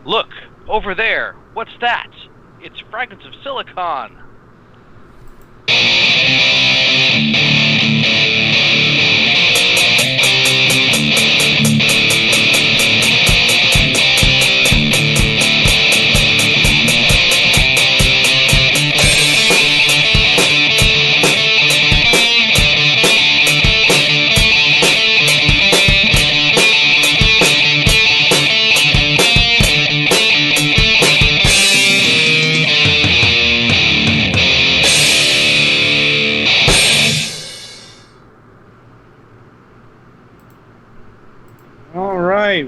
Look, over there. What's that? It's fragments of silicon.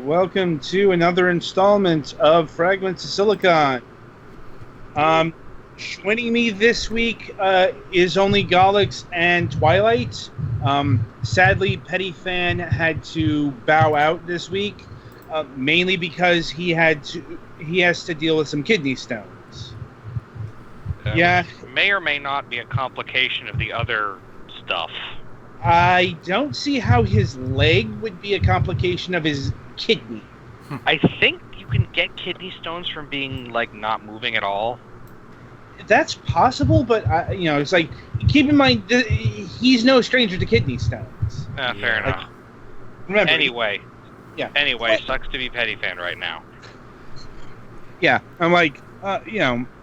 Welcome to another installment of Fragments of Silicon. Joining me this week is only Golix and Twilight. Sadly, Petty Fan had to bow out this week, mainly because he has to deal with some kidney stones. Which may or may not be a complication of the other stuff. I don't see how his leg would be a complication of his kidney. I think you can get kidney stones from being, not moving at all. That's possible, but, it's like, keep in mind, he's no stranger to kidney stones. Fair enough. Remember. Anyway, sucks to be Petty Fan right now. Yeah, I'm like,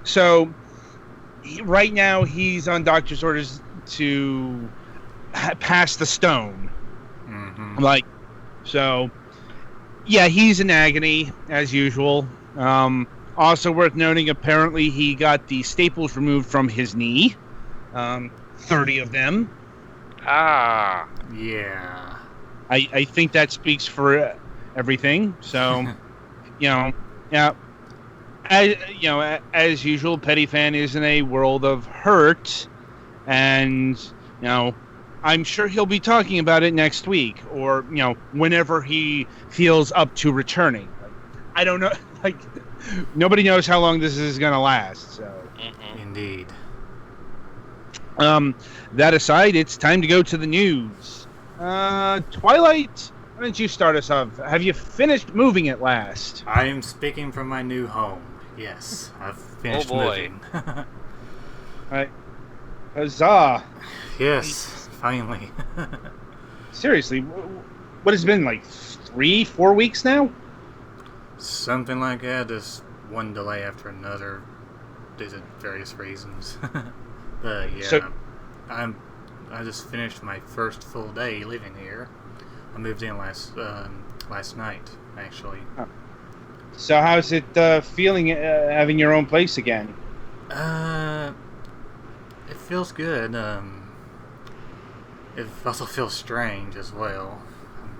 so, right now he's on doctor's orders to pass the stone. Mm-hmm. He's in agony, as usual. Also worth noting, apparently he got the staples removed from his knee. 30 of them. Ah. Yeah. I think that speaks for everything. So, as usual, Petty Fan is in a world of hurt. And, I'm sure he'll be talking about it next week or, whenever he feels up to returning. I don't know. Nobody knows how long this is going to last. So, Indeed. That aside, it's time to go to the news. Twilight, why don't you start us off? Have you finished moving at last? I am speaking from my new home. Yes, I've finished moving. All right. Huzzah. Yes, finally. Seriously, what has it been, 3-4 weeks now? Something like that. Just one delay after another due to various reasons. But yeah, So, I just finished my first full day living here. I moved in last night, actually. So how's it feeling having your own place again? It feels good. It also feels strange as well.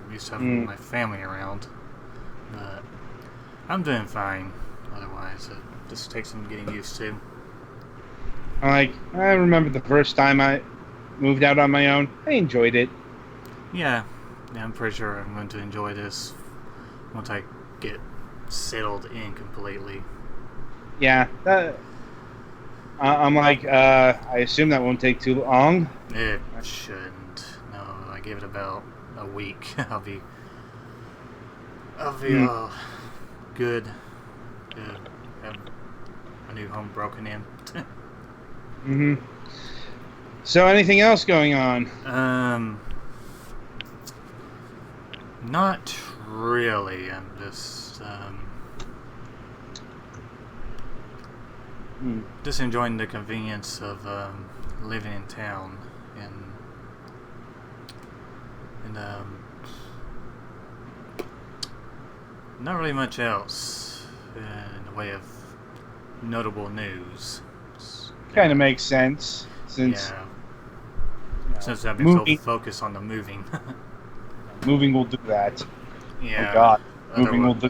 I'm used to having my family around, but I'm doing fine. Otherwise, it just takes some getting used to. I remember the first time I moved out on my own. I enjoyed it. Yeah, I'm pretty sure I'm going to enjoy this once I get settled in completely. Yeah, I assume that won't take too long. It shouldn't. No, I give it about a week. I'll be good to have a new home broken in. Mm-hmm. So anything else going on? Not really. I'm just just enjoying the convenience of living in town and not really much else in the way of notable news. Kind of makes sense since I've been so focused on the moving. Moving will do that. Yeah. Oh God, moving will do.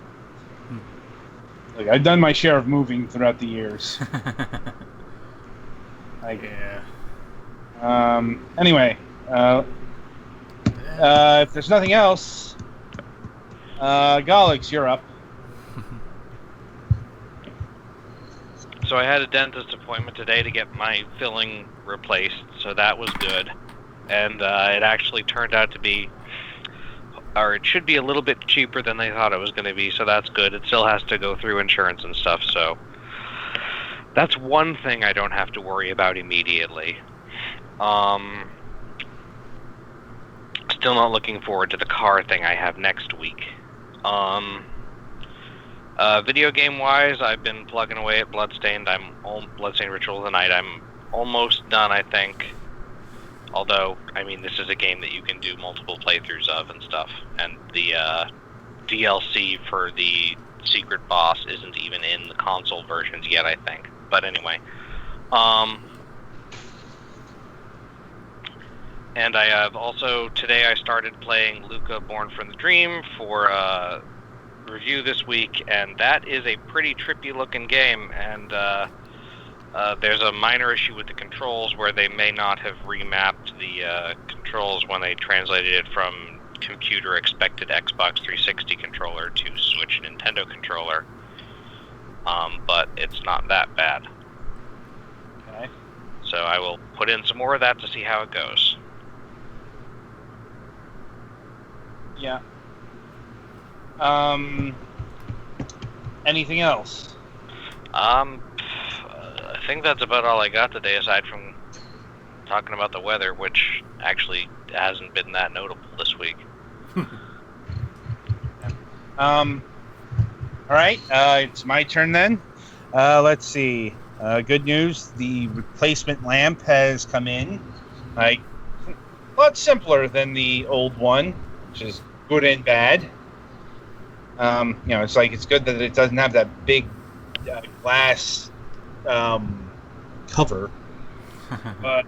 I've done my share of moving throughout the years. Anyway, if there's nothing else, Golix, you're up. So I had a dentist appointment today to get my filling replaced, so that was good. And it actually turned out to be or it should be a little bit cheaper than they thought it was going to be, so that's good. It still has to go through insurance and stuff, so that's one thing I don't have to worry about immediately. Still not looking forward to the car thing I have next week. Video game wise, I've been plugging away at Bloodstained. Bloodstained Ritual of the Night. I'm almost done, I think. Although, I mean, this is a game that you can do multiple playthroughs of and stuff. And the DLC for the secret boss isn't even in the console versions yet, I think. But anyway. And I have also, today I started playing Luca Born from the Dream for review this week, and that is a pretty trippy looking game, and there's a minor issue with the controls where they may not have remapped the controls when they translated it from computer expected Xbox 360 controller to Switch Nintendo controller, but it's not that bad. Okay. So I will put in some more of that to see how it goes. Yeah. Anything else? I think that's about all I got today, aside from talking about the weather, which actually hasn't been that notable this week. All right, it's my turn then. Let's see. Good news, the replacement lamp has come in. A lot simpler than the old one, which is good and bad. It's good that it doesn't have that big glass cover, but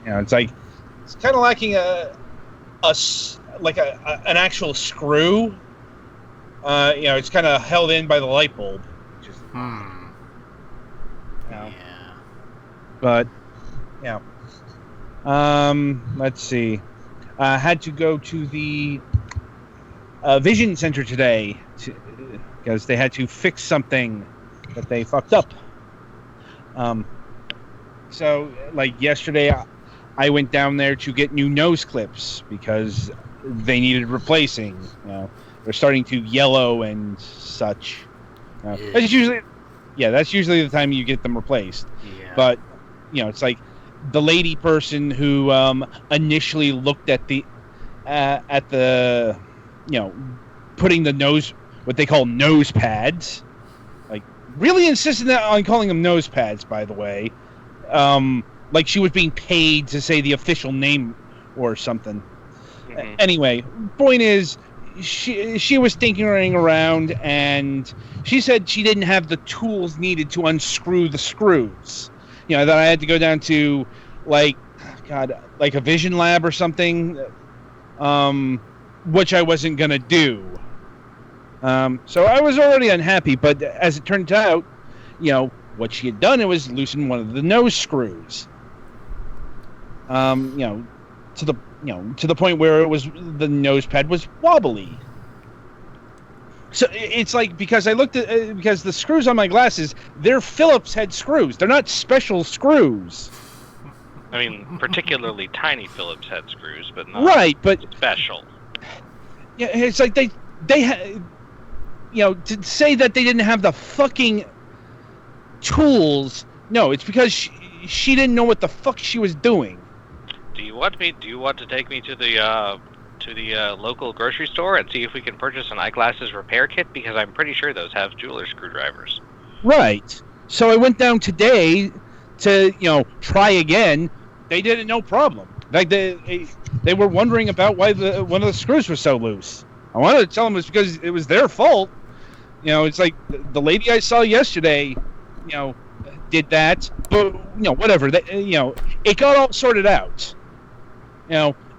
it's kind of lacking an actual screw. It's kind of held in by the light bulb. Which is, Yeah. But let's see. I had to go to the Vision Center today because they had to fix something that they fucked up. So, like yesterday, I went down there to get new nose clips because they needed replacing. They're starting to yellow and such. That's usually the time you get them replaced. Yeah. But it's like the lady person who initially looked at the putting the nose, what they call nose pads, like really insisted on calling them nose pads, by the way. Like she was being paid to say the official name or something. Mm-hmm. Anyway, point is, she was tinkering around, and she said she didn't have the tools needed to unscrew the screws. That I had to go down to, like a Vision Lab or something, which I wasn't going to do. So I was already unhappy, but as it turned out, what she had done, it was loosen one of the nose screws. To the point where the nose pad was wobbly. So it's like, because I looked at, because the screws on my glasses, they're Phillips head screws. They're not special screws. I mean, particularly tiny Phillips head screws, but not but special. Yeah, it's like they to say that they didn't have the fucking tools. No, it's because she didn't know what the fuck she was doing. Do you want to take me to the local grocery store and see if we can purchase an eyeglasses repair kit? Because I'm pretty sure those have jeweler screwdrivers. Right. So I went down today to try again. They did it no problem. Like they were wondering about why one of the screws was so loose. I wanted to tell them it's because it was their fault. It's like the lady I saw yesterday, did that. But whatever. It got all sorted out.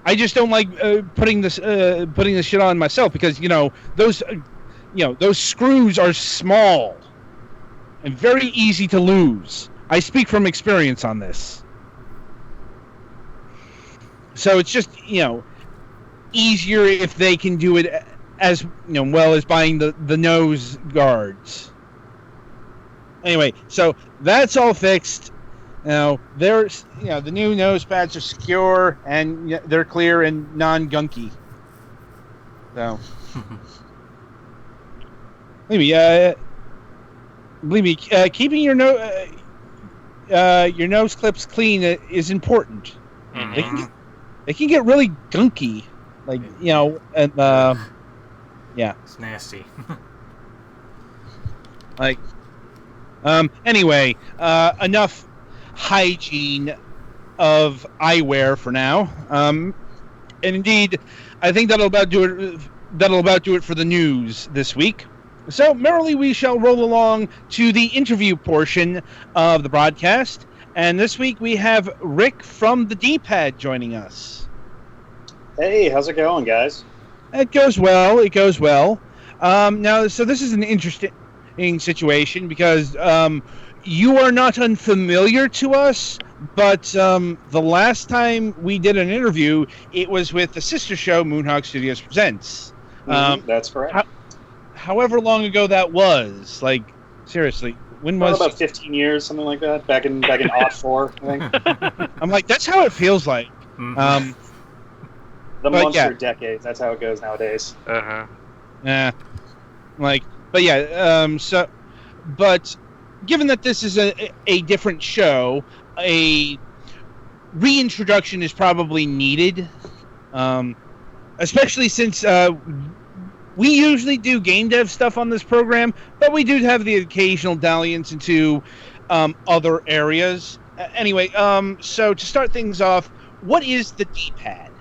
I just don't like putting this shit on myself because those screws are small and very easy to lose. I speak from experience on this. So it's just easier if they can do it as well as buying the nose guards. Anyway, so that's all fixed. There's the new nose pads are secure and they're clear and non-gunky. So, believe me, keeping your nose clips clean is important. Mm-hmm. They can get really gunky, like and yeah, It's nasty. like anyway, enough hygiene of eyewear for now. And indeed, I think that'll about do it for the news this week. So merrily we shall roll along to the interview portion of the broadcast. And this week we have Rick from the D-Pad joining us. Hey, how's it going, guys? It goes well. Now, so this is an interesting situation because you are not unfamiliar to us, but the last time we did an interview, it was with the sister show Moonhawk Studios Presents. That's correct. However long ago that was, like, seriously, when was about 15 years, something like that? Back in '04, I think. I'm like, that's how it feels like. Mhm. The monster decades. That's how it goes nowadays. Yeah. But given that this is a different show, a reintroduction is probably needed, especially since we usually do game dev stuff on this program, but we do have the occasional dalliance into other areas. Anyway, so to start things off, what is the D-Pad?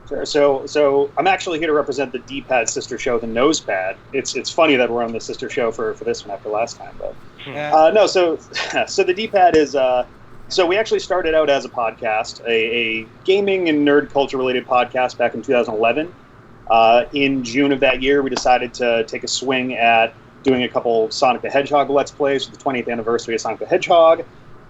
Sure. So I'm actually here to represent the D-Pad sister show, the Nosepad. It's funny that we're on the sister show for this one after last time, but no. So the D-Pad is so we actually started out as a podcast, a gaming and nerd culture related podcast back in 2011. In June of that year, we decided to take a swing at doing a couple Sonic the Hedgehog Let's Plays for the 20th anniversary of Sonic the Hedgehog.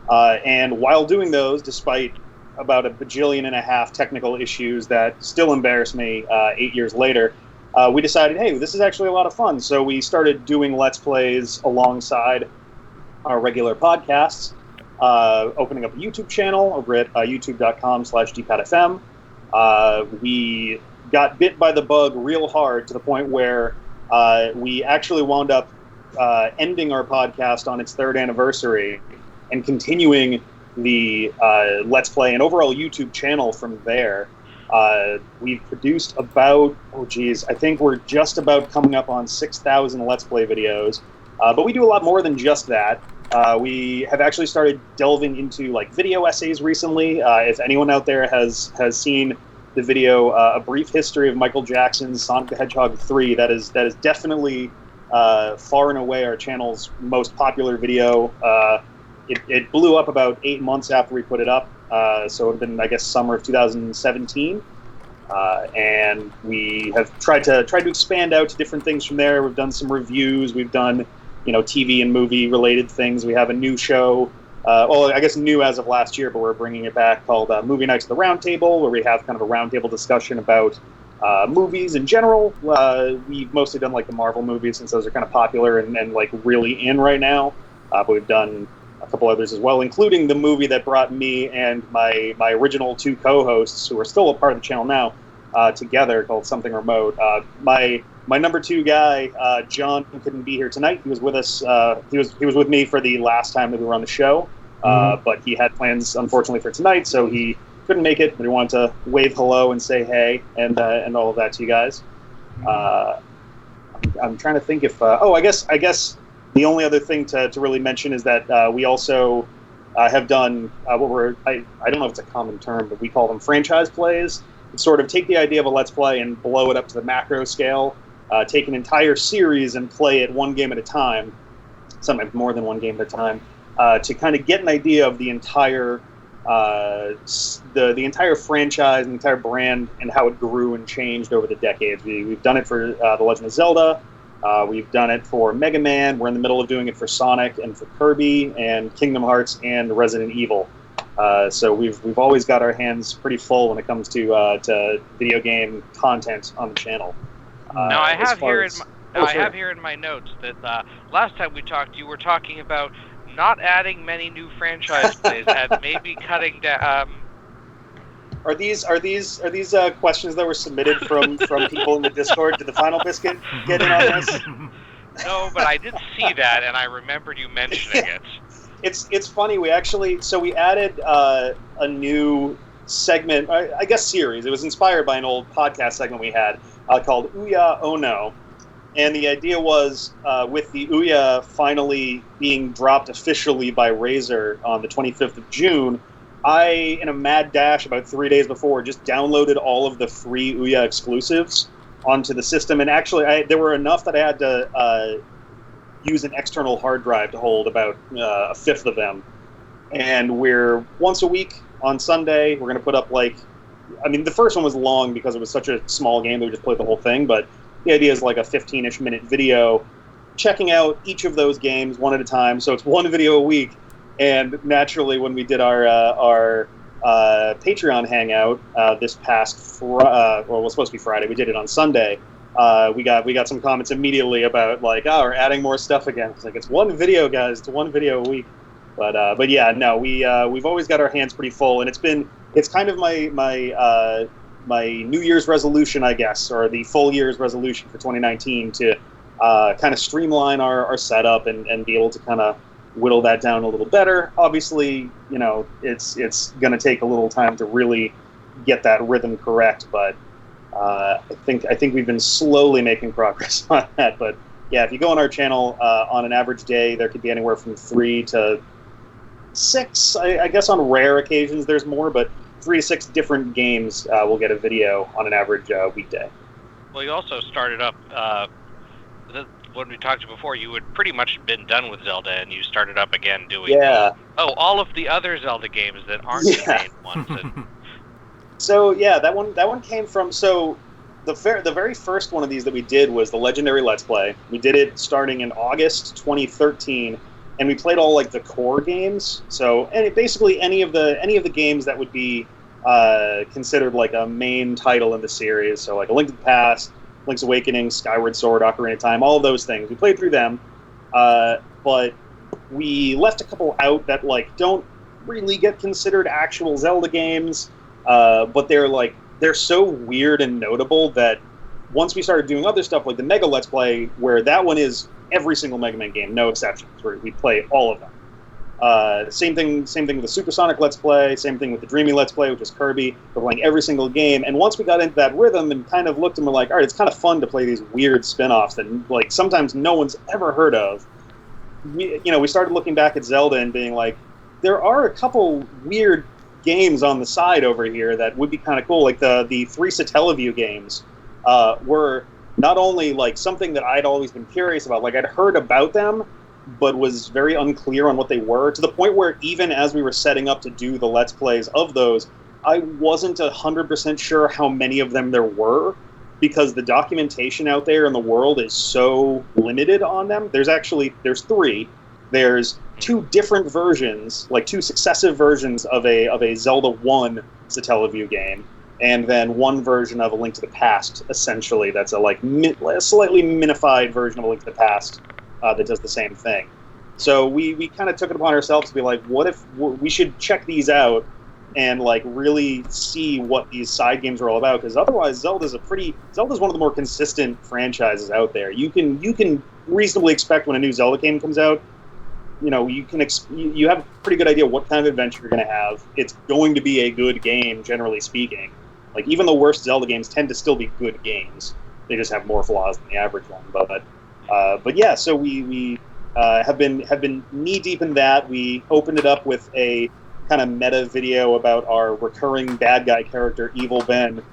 And while doing those, despite about a bajillion and a half technical issues that still embarrass me 8 years later, we decided, hey, this is actually a lot of fun. So we started doing Let's Plays alongside our regular podcasts, opening up a YouTube channel over at youtube.com/dpadfm. We got bit by the bug real hard to the point where we actually wound up ending our podcast on its 3rd anniversary and continuing the Let's Play and overall YouTube channel from there. We've produced about, I think we're just about coming up on 6,000 Let's Play videos. But we do a lot more than just that. We have actually started delving into like video essays recently. If anyone out there has seen the video, A Brief History of Michael Jackson's Sonic the Hedgehog 3, that is definitely far and away our channel's most popular video. It blew up about 8 months after we put it up, so it would have been, I guess, summer of 2017. And we have tried to expand out to different things from there. We've done some reviews. We've done, TV and movie related things. We have a new show, well, I guess new as of last year, but we're bringing it back, called Movie Nights at the Round Table, where we have kind of a roundtable discussion about movies in general. We've mostly done like the Marvel movies since those are kind of popular and like really in right now. But we've done a couple others as well, including the movie that brought me and my original 2 co-hosts, who are still a part of the channel now, together, called Something Remote. My number 2 guy, John, couldn't be here tonight. He was with us. He was with me for the last time that we were on the show, but he had plans, unfortunately, for tonight, so he couldn't make it. But he wanted to wave hello and say hey and all of that to you guys. I'm trying to think if I guess. The only other thing to really mention is that we also have done what I don't know if it's a common term, but we call them franchise plays. Sort of take the idea of a Let's Play and blow it up to the macro scale, take an entire series and play it one game at a time, sometimes more than one game at a time, to kind of get an idea of the entire the entire franchise and the entire brand and how it grew and changed over the decades. We've done it for The Legend of Zelda. We've done it for Mega Man. We're in the middle of doing it for Sonic and for Kirby and Kingdom Hearts and Resident Evil. So we've always got our hands pretty full when it comes to video game content on the channel. Now I have here in my notes that last time we talked, you were talking about not adding many new franchise plays and maybe cutting down. Are these questions that were submitted from people in the Discord? Did the Final Biscuit get in on this? No, but I did see that, and I remembered you mentioning it. It's funny. We added a new segment, I guess series. It was inspired by an old podcast segment we had called Ouya Oh No. And the idea was, with the Ouya finally being dropped officially by Razer on the 25th of June, I, in a mad dash about 3 days before, just downloaded all of the free Ouya exclusives onto the system. And actually, there were enough that I had to use an external hard drive to hold about a fifth of them. And we're once a week on Sunday, we're going to put up the first one was long because it was such a small game that we just played the whole thing, but the idea is like a 15-ish minute video checking out each of those games one at a time. So it's one video a week. And naturally, when we did our Patreon hangout this past it was supposed to be Friday. We did it on Sunday. We got some comments immediately about we're adding more stuff again. It's like, it's one video, guys. It's one video a week. But yeah, no, we've always got our hands pretty full, and it's kind of my New Year's resolution, I guess, or the full year's resolution for 2019 to kind of streamline our setup and be able to kind of whittle that down a little better. Obviously, it's going to take a little time to really get that rhythm correct, but I think we've been slowly making progress on that. But yeah, if you go on our channel on an average day, there could be anywhere from 3 to 6. I guess on rare occasions there's more, but 3 to 6 different games will get a video on an average weekday. Well, you also started up. When we talked before, you had pretty much been done with Zelda, and you started up again doing all of the other Zelda games that aren't the main ones. And... So yeah, that one came from the very first one of these that we did was the Legendary Let's Play. We did it starting in August 2013, and we played all the core games. So basically any of the games that would be considered a main title in the series. So A Link to the Past, Link's Awakening, Skyward Sword, Ocarina of Time, all of those things. We played through them, but we left a couple out that don't really get considered actual Zelda games, but they're so weird and notable that once we started doing other stuff like the Mega Let's Play, where that one is every single Mega Man game, no exceptions, where we play all of them. Same thing with the Supersonic Let's Play, same thing with the Dreamy Let's Play, which is Kirby. We're playing every single game, and once we got into that rhythm and kind of looked and we're like, all right, it's kind of fun to play these weird spin-offs that sometimes no one's ever heard of. We started looking back at Zelda and being like, there are a couple weird games on the side over here that would be kind of cool. The 3 Satellaview games were not only something that I'd always been curious about, I'd heard about them, but was very unclear on what they were, to the point where even as we were setting up to do the Let's Plays of those, I wasn't 100% sure how many of them there were, because the documentation out there in the world is so limited on them. There's 3. There's 2 different versions, 2 successive versions of a Zelda 1 Satellaview game, and then 1 version of A Link to the Past, essentially. That's a slightly minified version of A Link to the Past that does the same thing. So we kind of took it upon ourselves to be like, what if we should check these out and really see what these side games are all about? Because otherwise, Zelda's one of the more consistent franchises out there. You can reasonably expect when a new Zelda game comes out, you have a pretty good idea what kind of adventure you're going to have. It's going to be a good game, generally speaking. Even the worst Zelda games tend to still be good games. They just have more flaws than the average one. But yeah, so we have been knee deep in that. We opened it up with a kind of meta video about our recurring bad guy character, Evil Ben,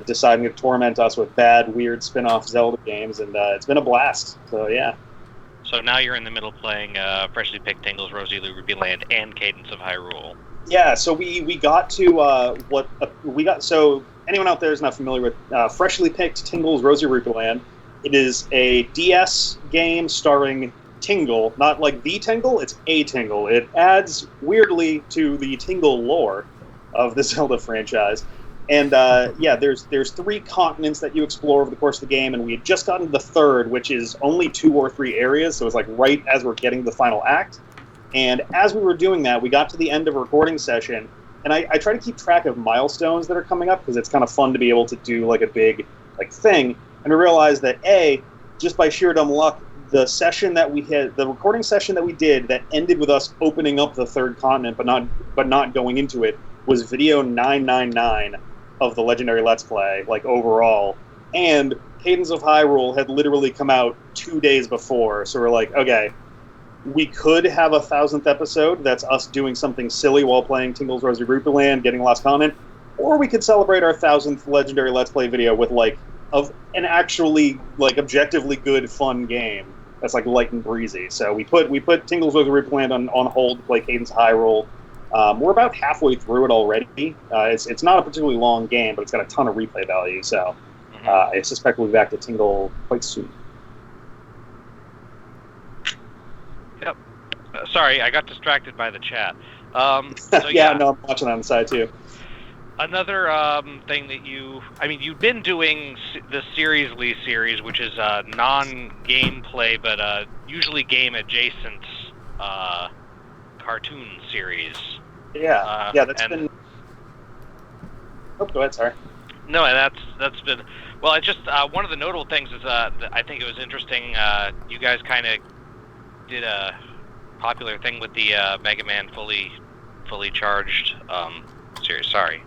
deciding to torment us with bad, weird spin-off Zelda games, and it's been a blast. So yeah. So now you're in the middle playing freshly picked Tingle's Rosy Ruby Land and Cadence of Hyrule. Yeah, so we got to So anyone out there is not familiar with freshly picked Tingle's Rosy Ruby Land. It is a DS game starring Tingle, not the Tingle, it's a Tingle. It adds weirdly to the Tingle lore of the Zelda franchise. And there's 3 continents that you explore over the course of the game, and we had just gotten to the 3rd, which is only 2 or 3 areas, so it's right as we're getting to the final act. And as we were doing that, we got to the end of a recording session, and I try to keep track of milestones that are coming up because it's kind of fun to be able to do like a big like thing. And I realized that just by sheer dumb luck, the recording session that we did that ended with us opening up the third continent, but not going into it, was video 999 of the Legendary Let's Play, like overall. And Cadence of Hyrule had literally come out 2 days before, so we're like, okay, we could have a 1,000th episode that's us doing something silly while playing Tingle's Rosy Rupee Land, getting Lost Continent, or we could celebrate our 1,000th Legendary Let's Play video with like of an actually like objectively good fun game that's like light and breezy. So we put Tingle's Rosy Rupee Land on hold to play Cadence of Hyrule. We're about halfway through it already. It's not a particularly long game, but it's got a ton of replay value. So I suspect we'll be back to Tingle quite soon. Yep. Sorry, I got distracted by the chat. No, I'm watching on the side too. Another thing that you've been doing the Seriously series, which is a non-gameplay but usually game-adjacent cartoon series. Yeah, that's been... Oh, go ahead, sorry. No, and that's been... Well, I just... one of the notable things is I think it was interesting, you guys kind of did a popular thing with the Mega Man fully charged series. Sorry.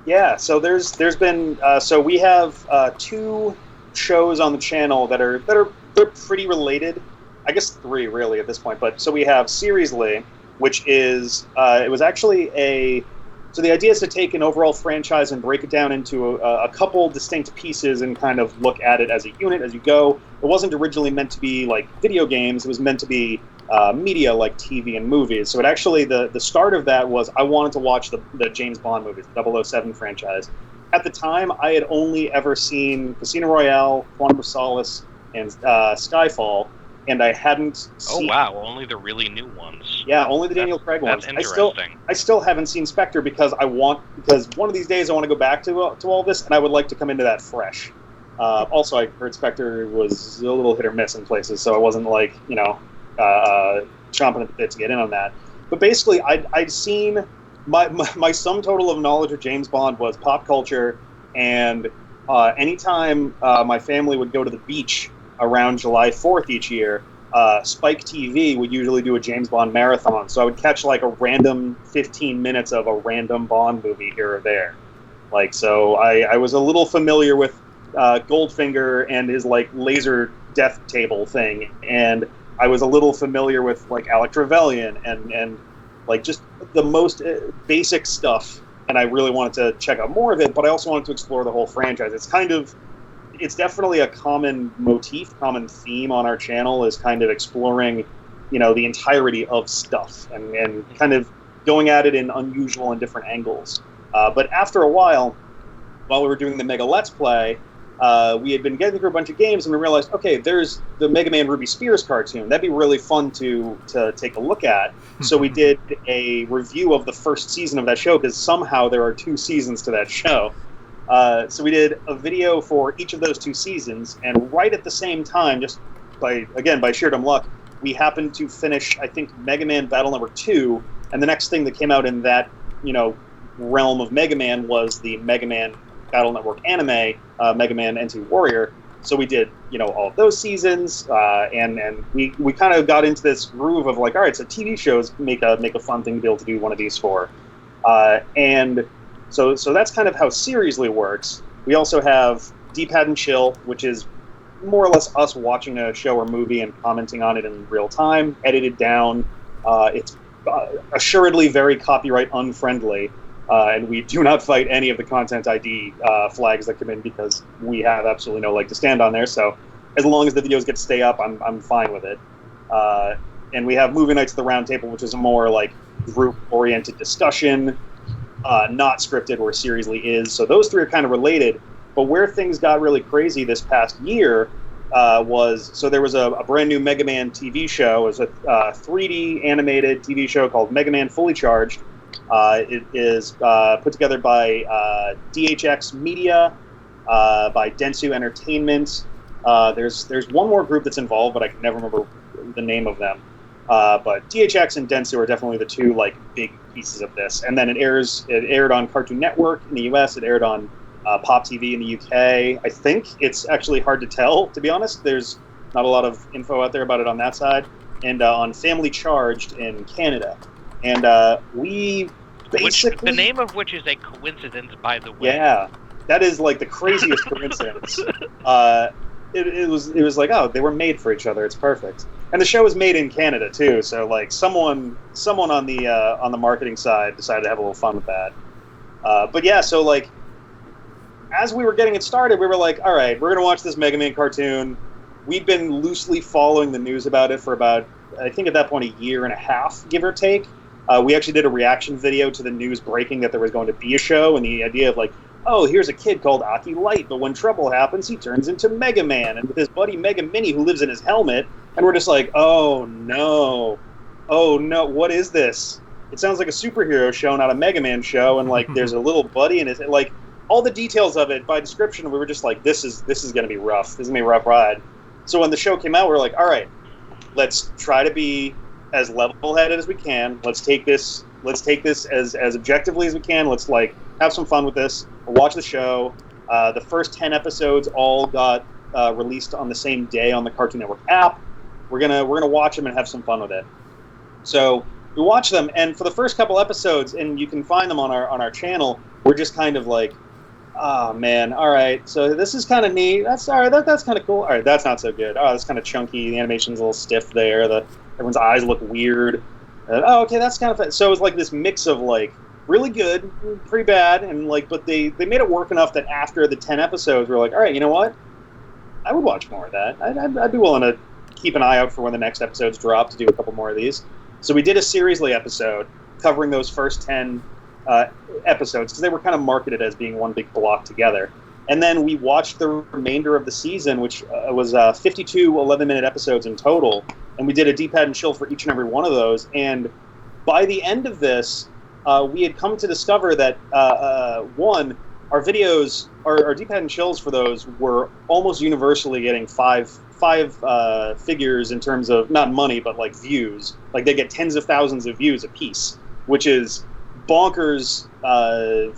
Yeah, so there's been so we have 2 shows on the channel that are they're pretty related. I guess 3 really at this point. But so we have Seriously, which is it was actually so the idea is to take an overall franchise and break it down into a couple distinct pieces and kind of look at it as a unit as you go. It wasn't originally meant to be like video games. It was meant to be media like TV and movies. So it actually, the start of that was I wanted to watch the James Bond movies, the 007 franchise. At the time, I had only ever seen Casino Royale, Quantum of Solace, and Skyfall, and I hadn't seen... Oh, wow, only the really new ones. Yeah, only the Daniel Craig ones. That's interesting. I still haven't seen Spectre because one of these days I want to go back to all this, and I would like to come into that fresh. Also, I heard Spectre was a little hit or miss in places, so I wasn't like, chomping at the bit to get in on that. But basically, I'd seen my sum total of knowledge of James Bond was pop culture, and anytime my family would go to the beach around July 4th each year, Spike TV would usually do a James Bond marathon. So I would catch like a random 15 minutes of a random Bond movie here or there. Like, so I was a little familiar with Goldfinger and his like laser death table thing, and I was a little familiar with like Alec Trevelyan and like just the most basic stuff, and I really wanted to check out more of it, but I also wanted to explore the whole franchise. It's definitely a common motif, common theme on our channel is kind of exploring, the entirety of stuff and kind of going at it in unusual and different angles. But after a while we were doing the Mega Let's Play, we had been getting through a bunch of games, and we realized, okay, there's the Mega Man Ruby Spears cartoon. That'd be really fun to take a look at. So we did a review of the first season of that show, because somehow there are 2 seasons to that show. So we did a video for each of those 2 seasons, and right at the same time, just by sheer dumb luck, we happened to finish, I think, Mega Man Battle Network 2, and the next thing that came out in that, realm of Mega Man was the Mega Man Battle Network anime, Mega Man NT Warrior. So we did, all of those seasons, and we kind of got into this groove of like, all right, so TV shows make a fun thing to be able to do one of these for, and so that's kind of how Seriously works. We also have D-Pad and Chill, which is more or less us watching a show or movie and commenting on it in real time, edited down. It's assuredly very copyright unfriendly. And we do not fight any of the content ID flags that come in because we have absolutely no leg to stand on there. So as long as the videos get to stay up, I'm fine with it. And we have Movie Nights at the Round Table, which is a more like group-oriented discussion, not scripted, where Seriously is. So those 3 are kind of related. But where things got really crazy this past year there was a brand new Mega Man TV show. It was a 3D animated TV show called Mega Man Fully Charged. It is put together by DHX Media, by Dentsu Entertainment. There's one more group that's involved, but I can never remember the name of them. But THX and Dentsu are definitely the two like big pieces of this. And then it aired on Cartoon Network in the US. It aired on Pop TV in the UK. I think it's actually hard to tell, to be honest. There's not a lot of info out there about it on that side. And on Family Charged in Canada. And we basically... the name of which is a coincidence, by the way. Yeah, that is like the craziest coincidence. It was like, oh, they were made for each other. It's perfect. And the show was made in Canada too, so like someone on the marketing side decided to have a little fun with that. But yeah, so like as we were getting it started, we were like, all right, we're gonna watch this Mega Man cartoon. We've been loosely following the news about it for about, I think at that point, a year and a half, give or take. We actually did a reaction video to the news breaking that there was going to be a show, and the idea of like, oh, here's a kid called Aki Light, but when trouble happens, he turns into Mega Man, and with his buddy Mega Mini, who lives in his helmet, and we're just like, oh no, what is this? It sounds like a superhero show, not a Mega Man show, and like there's a little buddy, and it's like all the details of it by description, we were just like, this is going to be rough. This is going to be a rough ride. So when the show came out, we were like, all right, let's try to be as level-headed as we can. Let's take this as objectively as we can. Let's like have some fun with this. We'll watch the show. The first 10 episodes all got released on the same day on the Cartoon Network app. We're gonna watch them and have some fun with it. So we watch them, and for the first couple episodes, and you can find them on our channel, we're just kind of like, oh man, all right, so this is kind of neat. That's all right. That's kind of cool. All right, that's not so good. Oh, that's kind of chunky. The animation's a little stiff there. Everyone's eyes look weird. Oh, okay, that's kind of fun. So it was like this mix of like really good, pretty bad, and like, but they made it work enough that after the 10 episodes, we're like, all right, you know what? I would watch more of that. I'd be willing to keep an eye out for when the next episodes drop to do a couple more of these. So we did a Seriously episode covering those first 10 episodes because they were kind of marketed as being one big block together. And then we watched the remainder of the season, which was 52 11-minute episodes in total. And we did a D-pad and chill for each and every one of those. And by the end of this, we had come to discover that, one, our videos, our D-pad and chills for those were almost universally getting five figures in terms of, not money, but like views. Like they get tens of thousands of views a piece, which is bonkers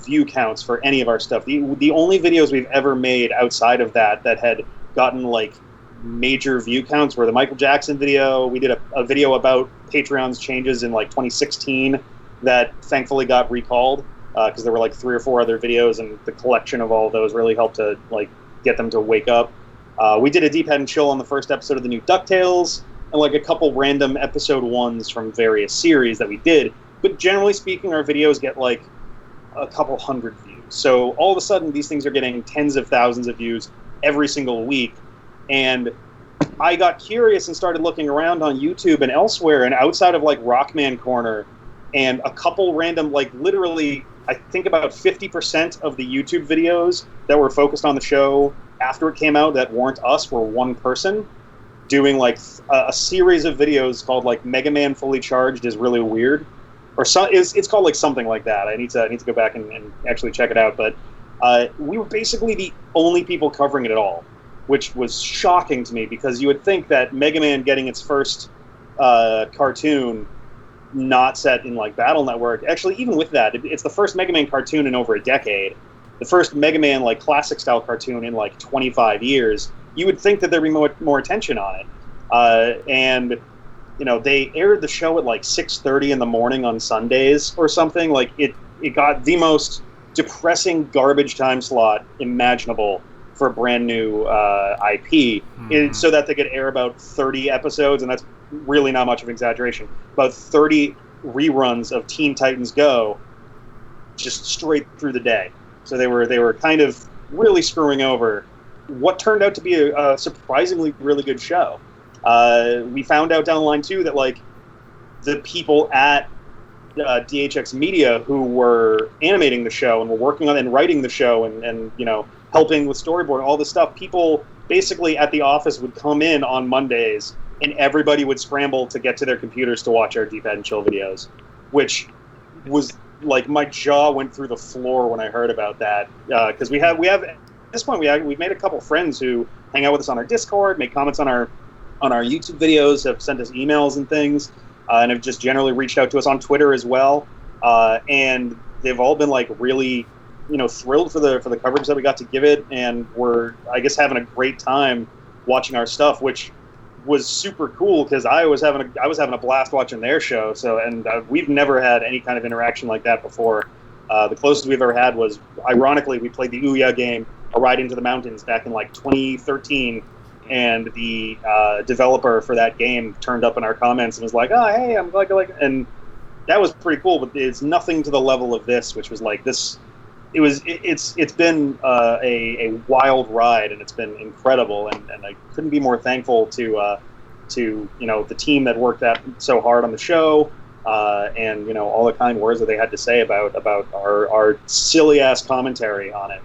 view counts for any of our stuff. The only videos we've ever made outside of that had gotten like major view counts were the Michael Jackson video. We did a video about Patreon's changes in like 2016 that thankfully got recalled because there were like 3 or 4 other videos, and the collection of all of those really helped to like get them to wake up. We did a D-pad and chill on the first episode of the new DuckTales, and like a couple random episode 1s from various series that we did. But generally speaking, our videos get like a couple hundred views. So all of a sudden, these things are getting tens of thousands of views every single week. And I got curious and started looking around on YouTube and elsewhere, and outside of like Rockman Corner and a couple random, like literally, I think about 50% of the YouTube videos that were focused on the show after it came out that weren't us were one person doing like a series of videos called like Mega Man Fully Charged is Really Weird. Or it's called like something like that. I need to go back and actually check it out. But we were basically the only people covering it at all, which was shocking to me because you would think that Mega Man getting its first cartoon not set in like Battle Network. Actually, even with that, it's the first Mega Man cartoon in over a decade. The first Mega Man like classic style cartoon in like 25 years. You would think that there'd be more attention on it, and you know, they aired the show at like 6:30 in the morning on Sundays or something. Like it got the most depressing garbage time slot imaginable for a brand new IP, so that they could air about 30 episodes, and that's really not much of an exaggeration. About 30 reruns of Teen Titans Go, just straight through the day. So they were kind of really screwing over what turned out to be a surprisingly really good show. We found out down the line too that like the people at DHX Media who were animating the show and were working on and writing the show and you know helping with storyboard and all this stuff, people basically at the office would come in on Mondays and everybody would scramble to get to their computers to watch our D-pad and chill videos, which was like my jaw went through the floor when I heard about that because we have at this point we've made a couple friends who hang out with us on our Discord, make comments on our on our YouTube videos, have sent us emails and things, and have just generally reached out to us on Twitter as well. And they've all been like really, thrilled for the coverage that we got to give it, and we're, I guess, having a great time watching our stuff, which was super cool because I was having a blast watching their show. So, and we've never had any kind of interaction like that before. The closest we've ever had was, ironically, we played the Ouya game, A Ride into the Mountains, back in like 2013, and the developer for that game turned up in our comments and was like, "Oh, hey, I'm like," and that was pretty cool. But it's nothing to the level of this, which was like this. It's been a wild ride, and it's been incredible, and I couldn't be more thankful to the team that worked that so hard on the show, and all the kind words that they had to say about our silly ass commentary on it.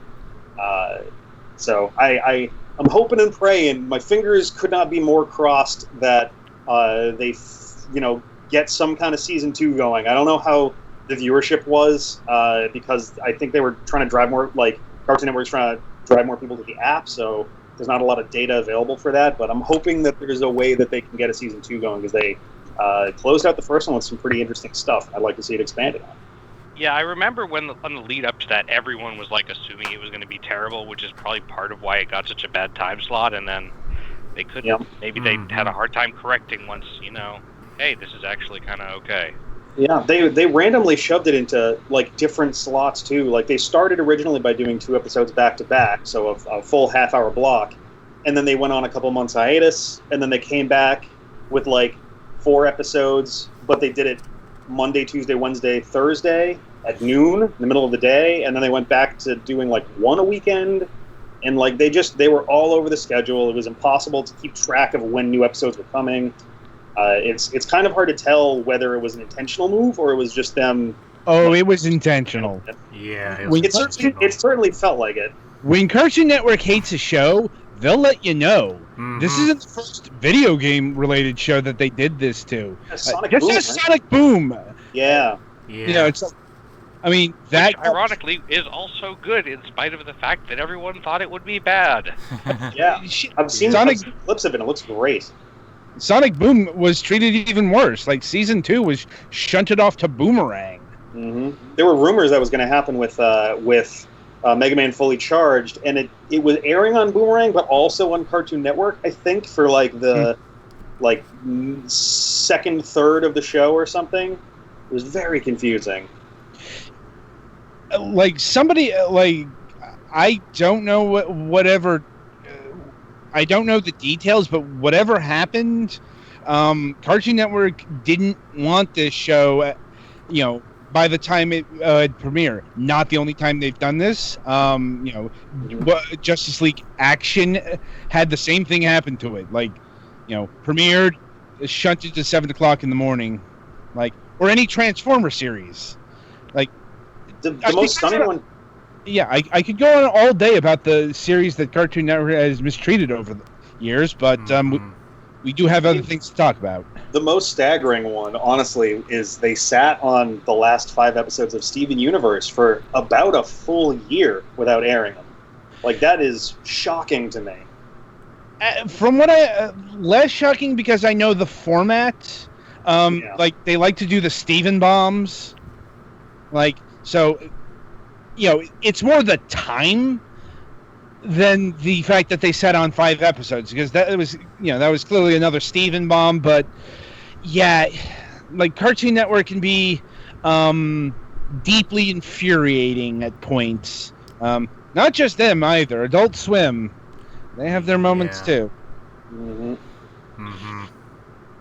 So I'm hoping and praying. My fingers could not be more crossed that they get some kind of season 2 going. I don't know how the viewership was, because I think they were trying to drive more, like Cartoon Network was trying to drive more people to the app, so there's not a lot of data available for that, but I'm hoping that there's a way that they can get a season 2 going, because they closed out the first one with some pretty interesting stuff. I'd like to see it expanded on. Yeah, I remember on the lead up to that, everyone was like assuming it was going to be terrible, which is probably part of why it got such a bad time slot, and then they couldn't. Yep. Maybe they had a hard time correcting once, hey, this is actually kind of okay. Yeah, they randomly shoved it into like different slots too. Like they started originally by doing 2 episodes back to back, so a full half-hour block, and then they went on a couple months hiatus, and then they came back with like 4 episodes, but they did it Monday, Tuesday, Wednesday, Thursday at noon in the middle of the day, and then they went back to doing like 1 a weekend, and like they were all over the schedule. It was impossible to keep track of when new episodes were coming. It's kind of hard to tell whether it was an intentional move or it was just them. Oh, it was intentional. Yeah, it certainly felt like it. When Cartoon Network hates a show, they'll let you know. Mm-hmm. This isn't the first video game related show that they did this to. Sonic Boom, right? Sonic Boom. Yeah. It's. I mean, that which, ironically, is also good in spite of the fact that everyone thought it would be bad. Yeah, I've seen clips of it. It looks great. Sonic Boom was treated even worse. Like season 2 was shunted off to Boomerang. Mm-hmm. There were rumors that was going to happen with Mega Man Fully Charged, and it was airing on Boomerang, but also on Cartoon Network. I think for like the second third of the show or something. It was very confusing. Like somebody I don't know whatever. I don't know the details, but whatever happened, Cartoon Network didn't want this show, by the time it premiered. Not the only time they've done this. Justice League Action had the same thing happen to it. Premiered, shunted to 7 o'clock in the morning, or any Transformer series. The most stunning one. Yeah, I could go on all day about the series that Cartoon Network has mistreated over the years, but we do have other things to talk about. The most staggering one, honestly, is they sat on the last 5 episodes of Steven Universe for about a full year without airing them. That is shocking to me. From what less shocking because I know the format. They like to do the Steven bombs. So, it's more the time than the fact that they sat on 5 episodes, because that was clearly another Steven bomb. But yeah, Cartoon Network can be deeply infuriating at points. Not just them either. Adult Swim, they have their moments too. Mm-hmm.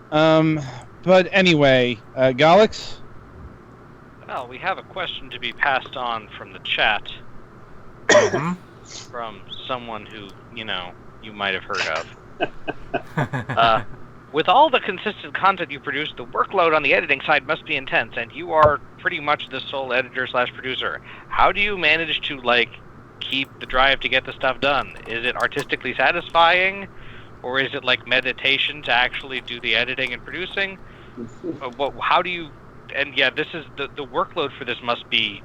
Mm-hmm. But anyway, Galix? Well, we have a question to be passed on from the chat. From someone who, you might have heard of. With all the consistent content you produce, the workload on the editing side must be intense, and you are pretty much the sole editor/producer. How do you manage to, keep the drive to get the stuff done? Is it artistically satisfying, or is it like meditation to actually do the editing and producing? How do you... And yeah, this is the workload for this must be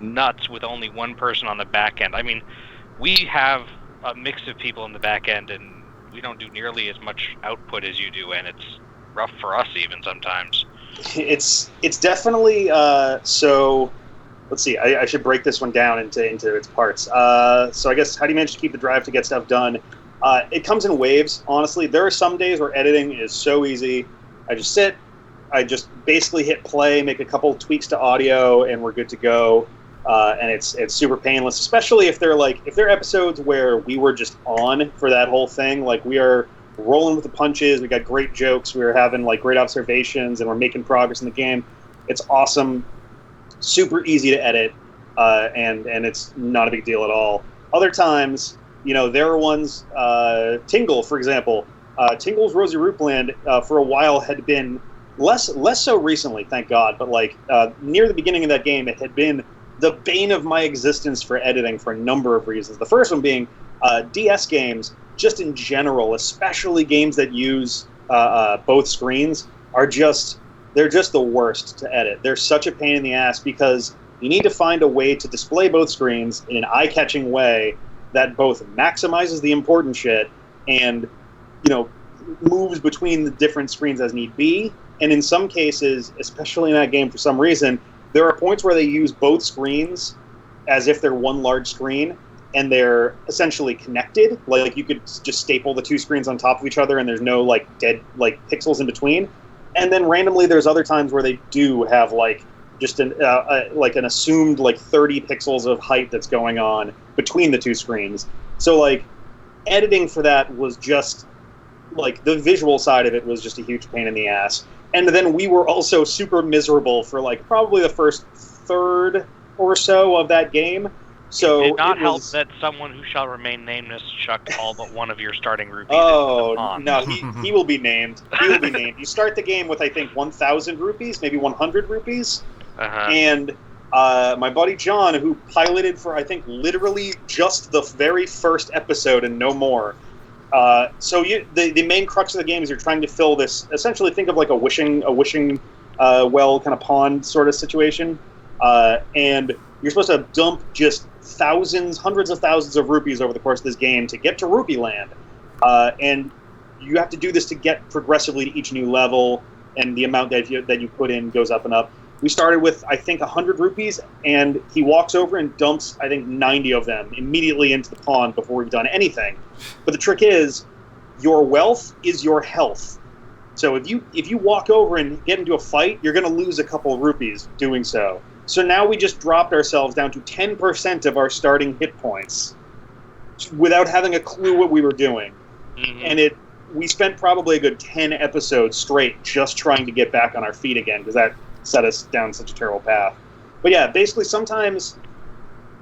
nuts with only one person on the back end. I mean, we have a mix of people in the back end, and we don't do nearly as much output as you do, and it's rough for us even sometimes. It's definitely so. Let's see. I should break this one down into its parts. So I guess, how do you manage to keep the drive to get stuff done? It comes in waves. Honestly, there are some days where editing is so easy. I just sit. I just basically hit play, make a couple tweaks to audio, and we're good to go. And it's super painless, especially if they're episodes where we were just on for that whole thing. Like, we are rolling with the punches. We got great jokes. We were having like great observations, and we're making progress in the game. It's awesome. Super easy to edit, and it's not a big deal at all. Other times, there are ones. Tingle, for example. Tingle's Rosy Roopland for a while had been less so recently, thank God, but near the beginning of that game, it had been the bane of my existence for editing for a number of reasons. The first one being DS games, just in general, especially games that use both screens, they're just the worst to edit. They're such a pain in the ass because you need to find a way to display both screens in an eye-catching way that both maximizes the important shit and, moves between the different screens as need be. And in some cases, especially in that game for some reason, there are points where they use both screens as if they're one large screen, and they're essentially connected. Like, you could just staple the two screens on top of each other and there's no dead pixels in between. And then randomly, there's other times where they do have just an assumed 30 pixels of height that's going on between the two screens. So editing for that was just the visual side of it was just a huge pain in the ass. And then we were also super miserable for probably the first third or so of that game. So it did not help that someone who shall remain nameless chucked all but one of your starting rupees into the pond. No, he will be named. He will be named. You start the game with, I think, 1,000 rupees, maybe 100 rupees. Uh-huh. And my buddy John, who piloted for, I think, literally just the very first episode and no more. So the main crux of the game is you're trying to fill this, essentially think of a wishing well kind of pond sort of situation. And you're supposed to dump just hundreds of thousands of rupees over the course of this game to get to Rupee Land. And you have to do this to get progressively to each new level, and the amount that you put in goes up and up. We started with, I think, 100 rupees, and he walks over and dumps, I think, 90 of them immediately into the pond before we've done anything. But the trick is, your wealth is your health. So if you walk over and get into a fight, you're going to lose a couple of rupees doing so. So now we just dropped ourselves down to 10% of our starting hit points without having a clue what we were doing. Mm-hmm. And we spent probably a good 10 episodes straight just trying to get back on our feet again, because that set us down such a terrible path. But yeah, basically sometimes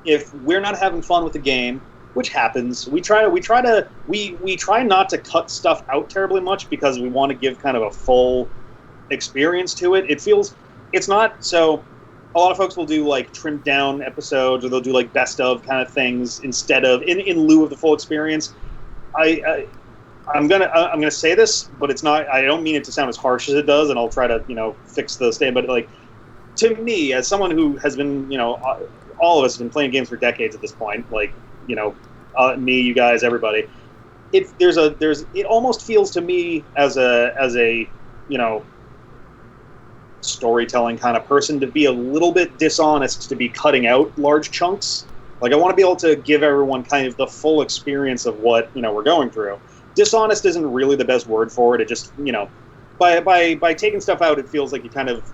if we're not having fun with the game, which happens, we try not to cut stuff out terribly much because we want to give kind of a full experience to it. It's not so. A lot of folks will do trimmed down episodes, or they'll do best of kind of things instead of in lieu of the full experience. I'm gonna say this, but it's not. I don't mean it to sound as harsh as it does, and I'll try to fix the statement. But to me, as someone who has been all of us have been playing games for decades at this point, me, you guys, everybody. It almost feels to me as a storytelling kind of person to be a little bit dishonest, to be cutting out large chunks. I want to be able to give everyone kind of the full experience of what we're going through. Dishonest isn't really the best word for it. It just by taking stuff out, it feels like you kind of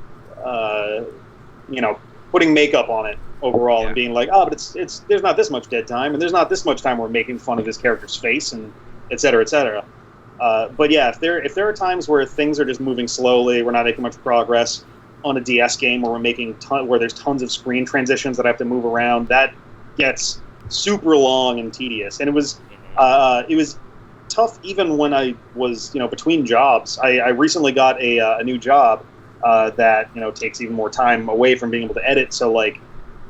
putting makeup on it overall, yeah. And being but it's there's not this much dead time, and there's not this much time we're making fun of this character's face, and et cetera, et cetera. But yeah, if there are times where things are just moving slowly, we're not making much progress on a DS game where where there's tons of screen transitions that I have to move around, that gets super long and tedious. And it was tough even when I was between jobs. I recently got a new job that takes even more time away from being able to edit. So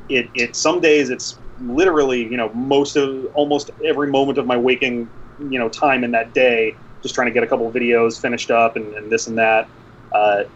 it some days it's literally almost every moment of my waking time in that day, just trying to get a couple of videos finished up and this and that.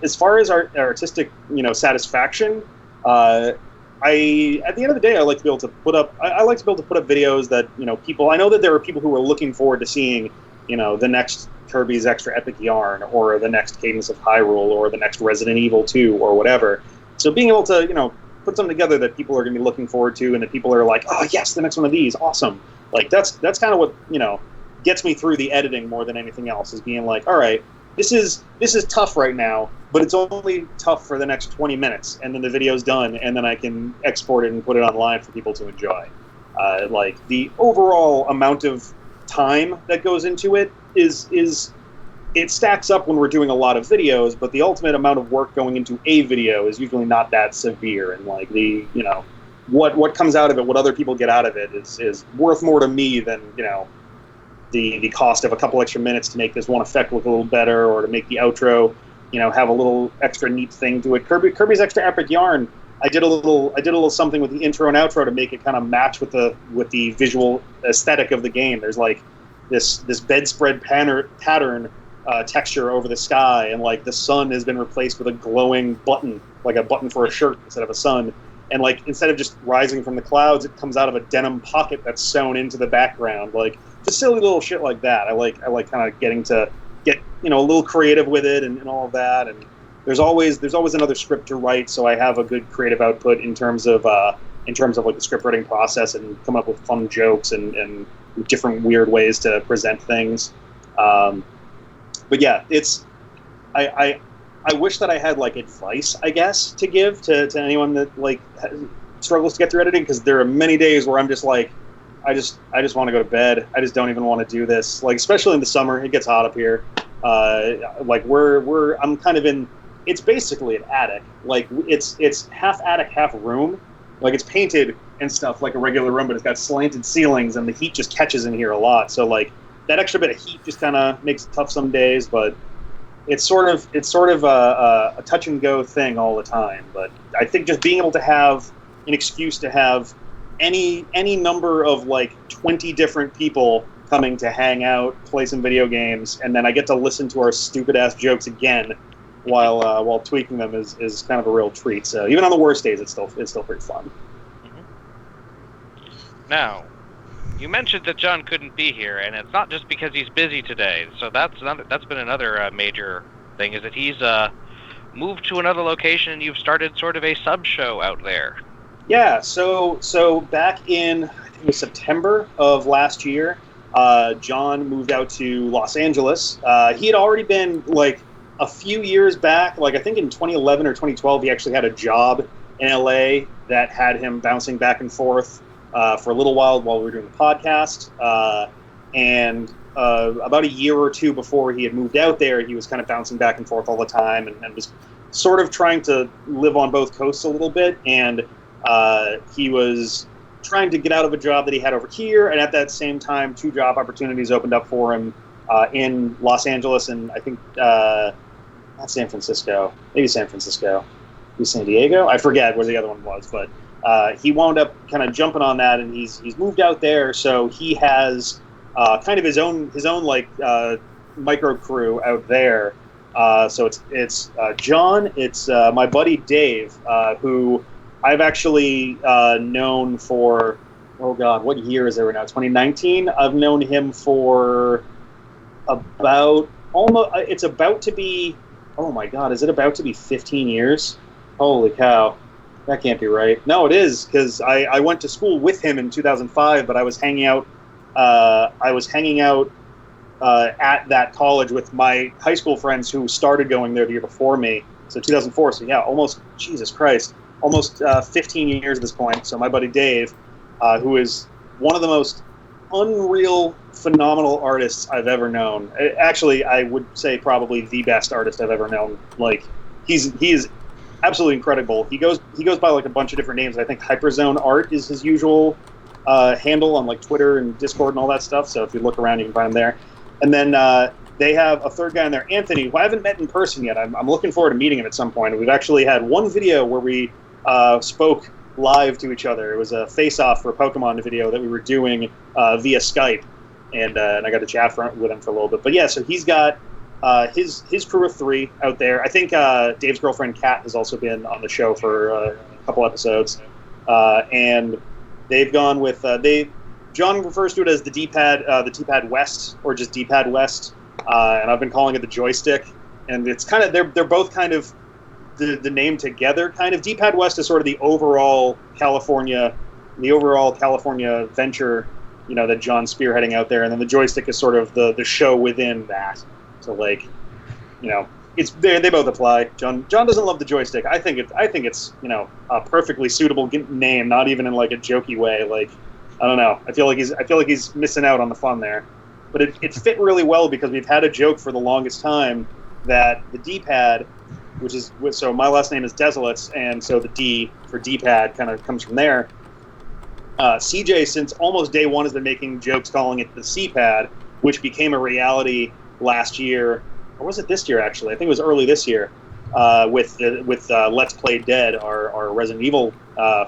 As far as our artistic satisfaction, at the end of the day, I like to be able to put up. I like to be able to put up videos that people. I know that there are people who are looking forward to seeing the next Kirby's Extra Epic Yarn, or the next Cadence of Hyrule, or the next Resident Evil 2, or whatever. So being able to, put something together that people are going to be looking forward to, and that people are like, oh yes, the next one of these, awesome. Like that's kind of what gets me through the editing more than anything else, is being like, all right, this is tough right now, but it's only tough for the next 20 minutes, and then the video's done, and then I can export it and put it online for people to enjoy. Like the overall amount of time that goes into it is it stacks up when we're doing a lot of videos, but the ultimate amount of work going into a video is usually not that severe, and like the what comes out of it, what other people get out of it is worth more to me than the cost of a couple extra minutes to make this one effect look a little better, or to make the outro have a little extra neat thing to it. Kirby's Extra Epic Yarn, I did a little something with the intro and outro to make it kind of match with the visual aesthetic of the game. There's like this bedspread pattern texture over the sky, and like the sun has been replaced with a glowing button, like a button for a shirt instead of a sun. And like instead of just rising from the clouds, it comes out of a denim pocket that's sewn into the background. Like just silly little shit like that. I like kind of getting to get a little creative with it and all of that. And there's always another script to write, so I have a good creative output in terms of like the script writing process, and come up with fun jokes and different weird ways to present things. But yeah, I wish that I had like advice, I guess, to give to anyone that like struggles to get through editing, because there are many days where I'm just like, I just want to go to bed. I just don't even want to do this. Like especially in the summer, it gets hot up here. Like I'm kind of in. It's basically an attic. Like it's half attic, half room. Like it's painted and stuff like a regular room, but it's got slanted ceilings, and the heat just catches in here a lot. So like that extra bit of heat just kind of makes it tough some days, but it's sort of a touch and go thing all the time. But I think just being able to have an excuse to have any number of like 20 different people coming to hang out, play some video games, and then I get to listen to our stupid ass jokes again while tweaking them is kind of a real treat. So even on the worst days, it's still pretty fun. Now, you mentioned that John couldn't be here, and it's not just because he's busy today. So that's been another major thing, is that he's moved to another location, and you've started sort of a sub show out there. Yeah. So back in, I think it was September of last year, John moved out to Los Angeles. He had already been like a few years back, like I think in 2011 or 2012, he actually had a job in LA that had him bouncing back and forth for a little while we were doing the podcast. And about a year or two before he had moved out there, he was kind of bouncing back and forth all the time, and was sort of trying to live on both coasts a little bit. And he was trying to get out of a job that he had over here, and at that same time, 2 job opportunities opened up for him in Los Angeles, and I think not San Francisco, maybe San Francisco, maybe San Diego. I forget where the other one was, but he wound up kind of jumping on that, and he's moved out there, so he has kind of his own like micro crew out there. So it's John, it's my buddy Dave, who I've actually known for, oh God, what year is it right now? 2019. I've known him for it's about to be, oh my God, is it about to be 15 years? Holy cow. That can't be right. No, it is, because I went to school with him in 2005, but I was hanging out at that college with my high school friends who started going there the year before me. So 2004, so yeah, almost 15 years at this point. So my buddy Dave, who is one of the most unreal, phenomenal artists I've ever known. Actually, I would say probably the best artist I've ever known. Like, he is absolutely incredible. He goes by like a bunch of different names. I think Hyperzone Art is his usual handle on like Twitter and Discord and all that stuff. So if you look around, you can find him there. And then they have a third guy in there, Anthony, who I haven't met in person yet. I'm looking forward to meeting him at some point. We've actually had one video where we spoke live to each other. It was a face-off for a Pokemon video that we were doing via Skype, and I got to chat with him for a little bit. But yeah, so he's got his crew of 3 out there. I think Dave's girlfriend Kat has also been on the show for a couple episodes, and they've gone with John refers to it as the D-pad West, or just D-pad West, and I've been calling it the joystick. And it's kind of they're both kind of the name together. Kind of D-pad West is sort of the overall California venture, that John's spearheading out there, and then the joystick is sort of the show within that. So it's they both apply. John doesn't love the joystick. I think it's a perfectly suitable name, not even in like a jokey way. Like, I don't know. I feel like he's missing out on the fun there. But it fit really well because we've had a joke for the longest time that the D-pad, so my last name is Desilets, and so the D for D-pad kind of comes from there. CJ, since almost day one, has been making jokes calling it the C-pad, which became a reality last year, or was it this year actually? I think it was early this year, with Let's Play Dead, our Resident Evil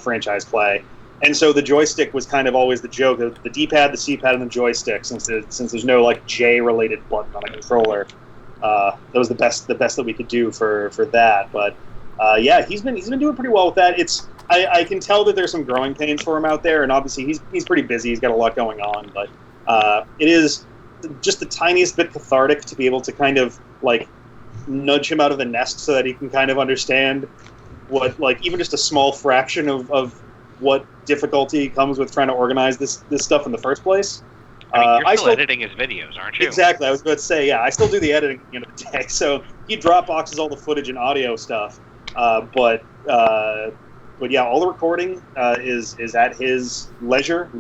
franchise play. And so the joystick was kind of always the joke of the D-pad, the C-pad, and the joystick. Since there's no like J-related button on a controller, that was the best that we could do for that. But he's been doing pretty well with that. I can tell that there's some growing pains for him out there, and obviously he's pretty busy. He's got a lot going on, but it is just the tiniest bit cathartic to be able to kind of like nudge him out of the nest so that he can kind of understand what, like, even just a small fraction of what difficulty comes with trying to organize this stuff in the first place. You're still editing his videos, aren't you? Exactly. I was about to say, I still do the editing at the end of the day. So he Dropboxes all the footage and audio stuff. But yeah, all the recording is at his leisure,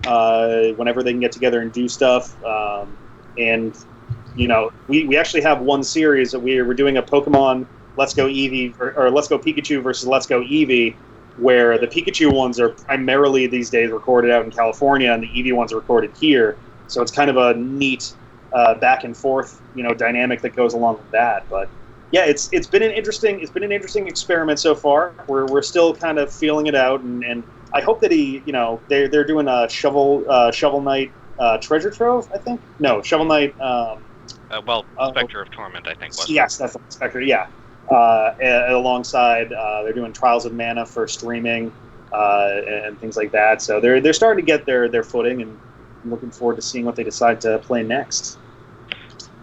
whenever they can get together and do stuff. And we actually have one series that we're doing a Pokemon Let's Go Eevee or Let's Go Pikachu versus Let's Go Eevee, where the Pikachu ones are primarily these days recorded out in California, and the Eevee ones are recorded here. So it's kind of a neat back and forth, dynamic that goes along with that. But yeah, it's been an interesting experiment so far. We're still kind of feeling it out, and I hope that they're doing a Shovel Knight Treasure Trove, I think. No, Shovel Knight. Spectre of Torment, I think. Yes, that's Spectre. Yeah. Alongside, they're doing Trials of Mana for streaming and things like that. So they're starting to get their footing, and I'm looking forward to seeing what they decide to play next.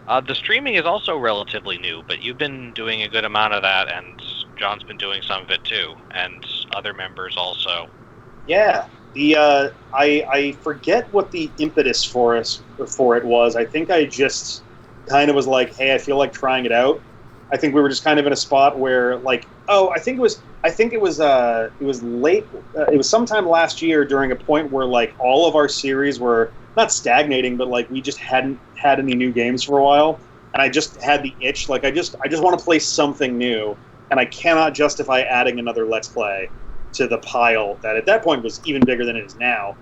The streaming is also relatively new, but you've been doing a good amount of that, and John's been doing some of it too, and other members also. Yeah, I forget what the impetus for it was. I think I just kind of was like, hey, I feel like trying it out. I think we were just kind of in a spot where, like, I think it was late. It was sometime last year during a point where, like, all of our series were not stagnating, but like we just hadn't had any new games for a while, and I just had the itch. Like, I just want to play something new, and I cannot justify adding another Let's Play to the pile that at that point was even bigger than it is now.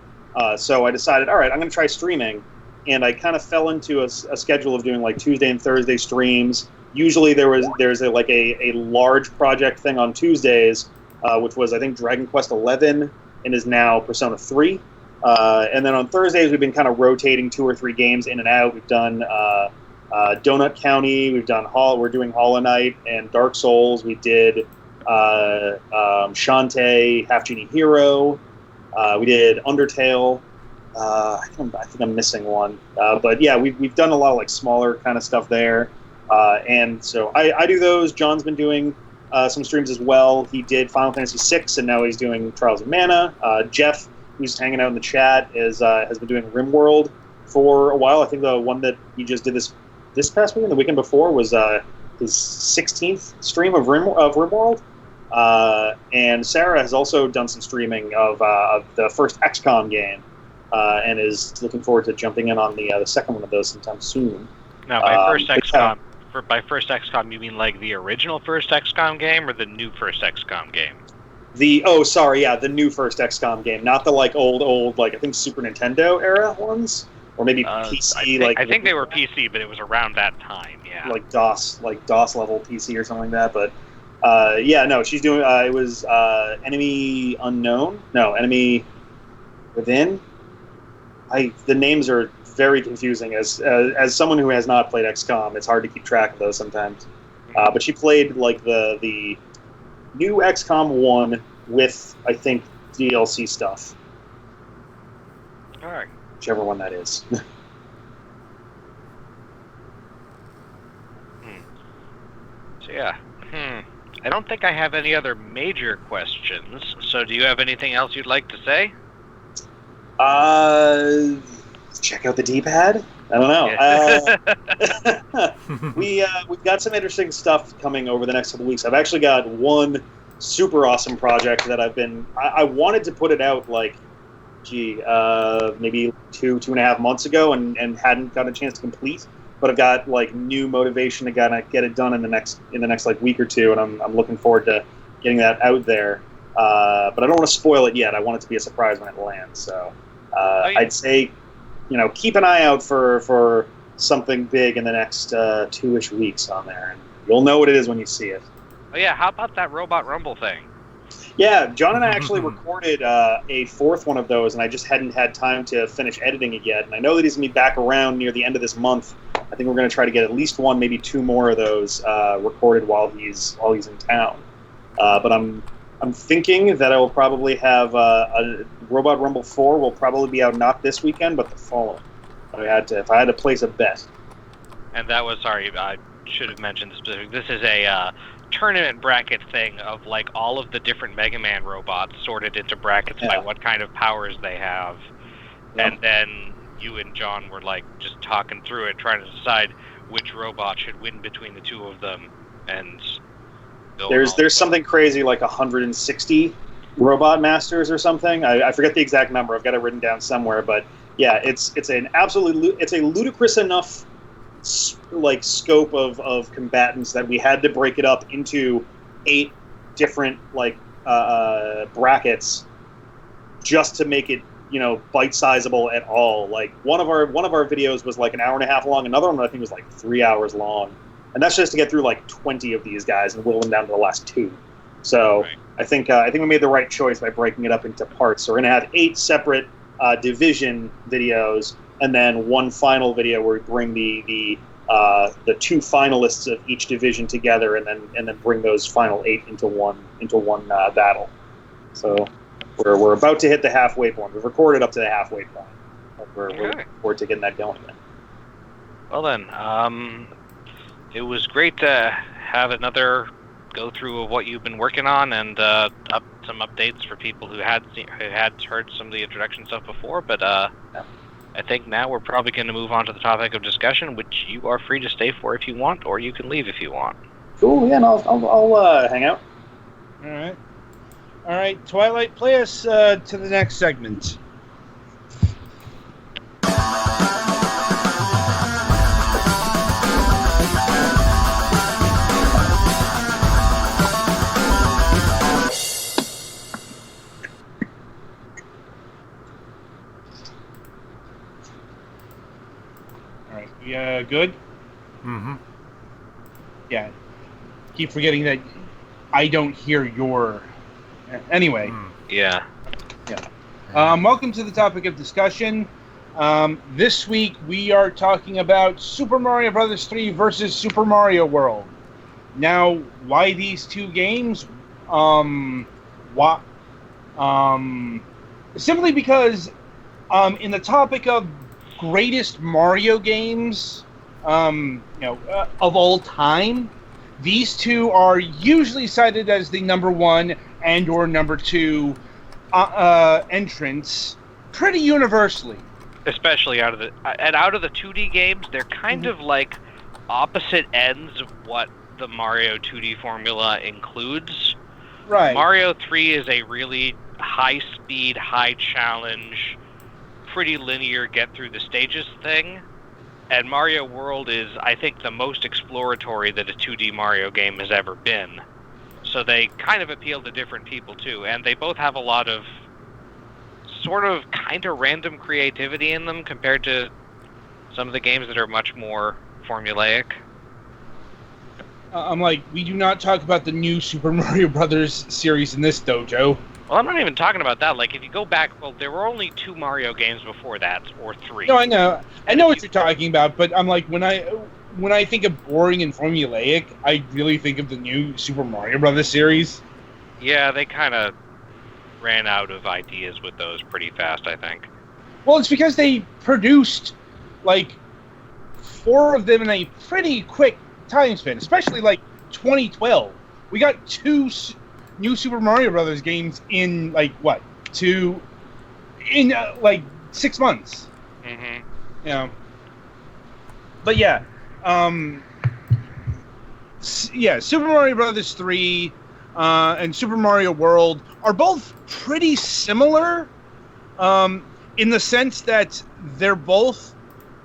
So I decided, all right, I'm going to try streaming, and I kind of fell into a schedule of doing like Tuesday and Thursday streams. Usually there's a large project thing on Tuesdays, which was, I think, Dragon Quest XI and is now Persona 3. And then on Thursdays we've been kind of rotating 2 or 3 games in and out. We've done Donut County, we're doing Hollow Knight and Dark Souls. We did Shantae, Half Genie Hero. We did Undertale. I think I'm missing one. But yeah, we've done a lot of like smaller kind of stuff there. And so I do those. John's been doing some streams as well. He did Final Fantasy VI, and now he's doing Trials of Mana. Jeff, who's hanging out in the chat, has been doing RimWorld for a while. I think the one that he just did this past weekend, the weekend before, was his 16th stream of RimWorld. And Sarah has also done some streaming of the first XCOM game, and is looking forward to jumping in on the second one of those sometime soon. Now, by first XCOM, you mean like the original first XCOM game or the new first XCOM game? The new first XCOM game, not the like old like I think Super Nintendo era ones, or maybe PC. I think they were PC, but it was around that time. Yeah, like DOS level PC or something like that. But she's doing. It was Enemy Unknown. No, Enemy Within. The names are very confusing. As someone who has not played XCOM, it's hard to keep track of those sometimes. But she played like the new XCOM 1 with, I think, DLC stuff. All right. Whichever one that is. So yeah. I don't think I have any other major questions. So do you have anything else you'd like to say? Check out the D-pad. I don't know. Yeah. We've got some interesting stuff coming over the next couple weeks. I've actually got one super awesome project that I wanted to put it out like, maybe 2.5 months ago, and hadn't got a chance to complete. But I've got like new motivation to kind of get it done in the next like week or two, and I'm looking forward to getting that out there. But I don't want to spoil it yet. I want it to be a surprise when it lands. So I'd say, keep an eye out for something big in the next 2-ish weeks on there, and you'll know what it is when you see it. Oh yeah, how about that Robot Rumble thing? Yeah, John and I actually recorded a fourth one of those, and I just hadn't had time to finish editing it yet. And I know that he's going to be back around near the end of this month. I think we're going to try to get at least one, maybe two more of those recorded while he's in town. But I'm thinking that I will probably have a Robot Rumble 4 will probably be out not this weekend, but the following. If I had to place a bet. And that was, sorry, I should have mentioned the specific. This is a tournament bracket thing of like all of the different Mega Man robots sorted into brackets by what kind of powers they have. Yep. And then you and John were like just talking through it, trying to decide which robot should win between the two of them. And there's something crazy like 160 robot masters or something. I forget the exact number. I've got it written down somewhere, but yeah, it's a ludicrous enough like scope of combatants that we had to break it up into 8 different like brackets just to make it bite-sizable at all. Like one of our videos was like an hour and a half long. Another one I think was like 3 hours long, and that's just to get through like 20 of these guys and whittle them down to the last 2. So right. I think we made the right choice by breaking it up into parts. So we're gonna have 8 separate division videos, and then one final video where we bring the 2 finalists of each division together, and then bring those final 8 into one battle. So we're about to hit the halfway point. We've recorded up to the halfway point. We're looking forward to getting that going then. Well then, it was great to have another go through of what you've been working on, and some updates for people who had heard some of the introduction stuff before. But I think now we're probably going to move on to the topic of discussion, which you are free to stay for if you want, or you can leave if you want. Cool. Yeah, no, I'll hang out. All right. Twilight, play us to the next segment. Good? Mm-hmm. Yeah. Keep forgetting that I don't hear your... Anyway. Yeah. Welcome to the topic of discussion. This week we are talking about Super Mario Bros. 3 versus Super Mario World. Now, why these two games? Simply because in the topic of greatest Mario games of all time, these two are usually cited as the number 1 and or number 2 entrants pretty universally. Especially out of the 2D games, they're kind of like opposite ends of what the Mario 2D formula includes. Right. Mario 3 is a really high speed, high challenge, pretty linear get through the stages thing, and Mario World is, I think, the most exploratory that a 2D Mario game has ever been. So they kind of appeal to different people too, and they both have a lot of sort of kind of random creativity in them compared to some of the games that are much more formulaic. I'm like, we do not talk about the new Super Mario Brothers series in this dojo. Well, I'm not even talking about that. Like, if you go back, well, there were only 2 Mario games before that, or 3. No, I know what you're talking about, but I'm like, when I think of boring and formulaic, I really think of the new Super Mario Brothers series. Yeah, they kind of ran out of ideas with those pretty fast, I think. Well, it's because they produced like 4 of them in a pretty quick time span, especially like 2012. We got 2 new Super Mario Brothers games in like what? 6 months. Mm-hmm. You know. But yeah, Super Mario Brothers 3 and Super Mario World are both pretty similar in the sense that they're both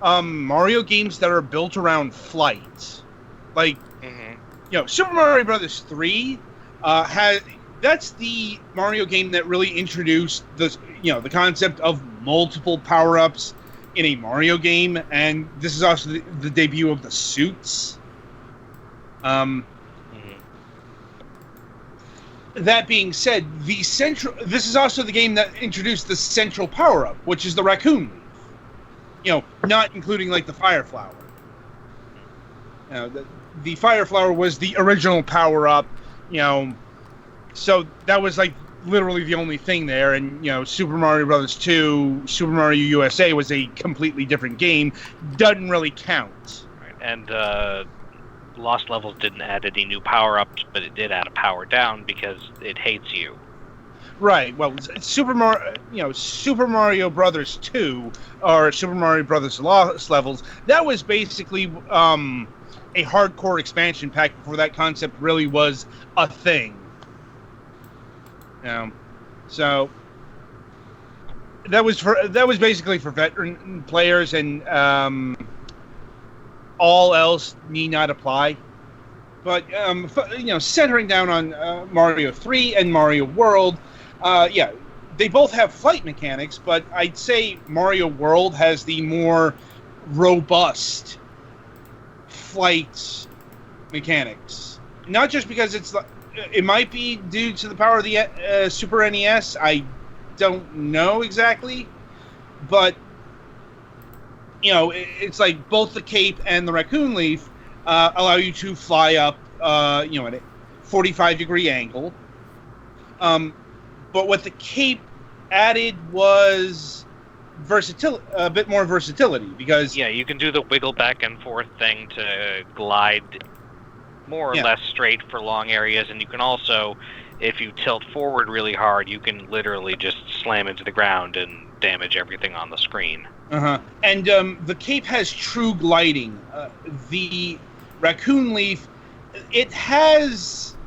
Mario games that are built around flight. Like, Super Mario Brothers 3 that's the Mario game that really introduced the concept of multiple power-ups in a Mario game, and this is also the debut of the suits. That being said, this is also the game that introduced the central power-up, which is the raccoon leaf. Not including like the fire flower. The fire flower was the original power-up, so that was like literally the only thing there. And Super Mario Brothers 2, Super Mario USA was a completely different game. Doesn't really count. Right. And Lost Levels didn't add any new power-ups, but it did add a power down because it hates you. Right. Well, Super Mario Brothers 2 or Super Mario Brothers Lost Levels, that was basically a hardcore expansion pack before that concept really was a thing. So that was basically for veteran players, and all else need not apply. But centering down on Mario 3 and Mario World, they both have flight mechanics, but I'd say Mario World has the more robust flight mechanics. Not just because it might be due to the power of the Super NES. I don't know exactly, but it's like both the cape and the raccoon leaf allow you to fly up, at a 45-degree angle. But what the cape added was a bit more versatility, because you can do the wiggle back and forth thing to glide more or less straight for long areas, and you can also, if you tilt forward really hard, you can literally just slam into the ground and damage everything on the screen. And the cape has true gliding. The raccoon leaf, it has,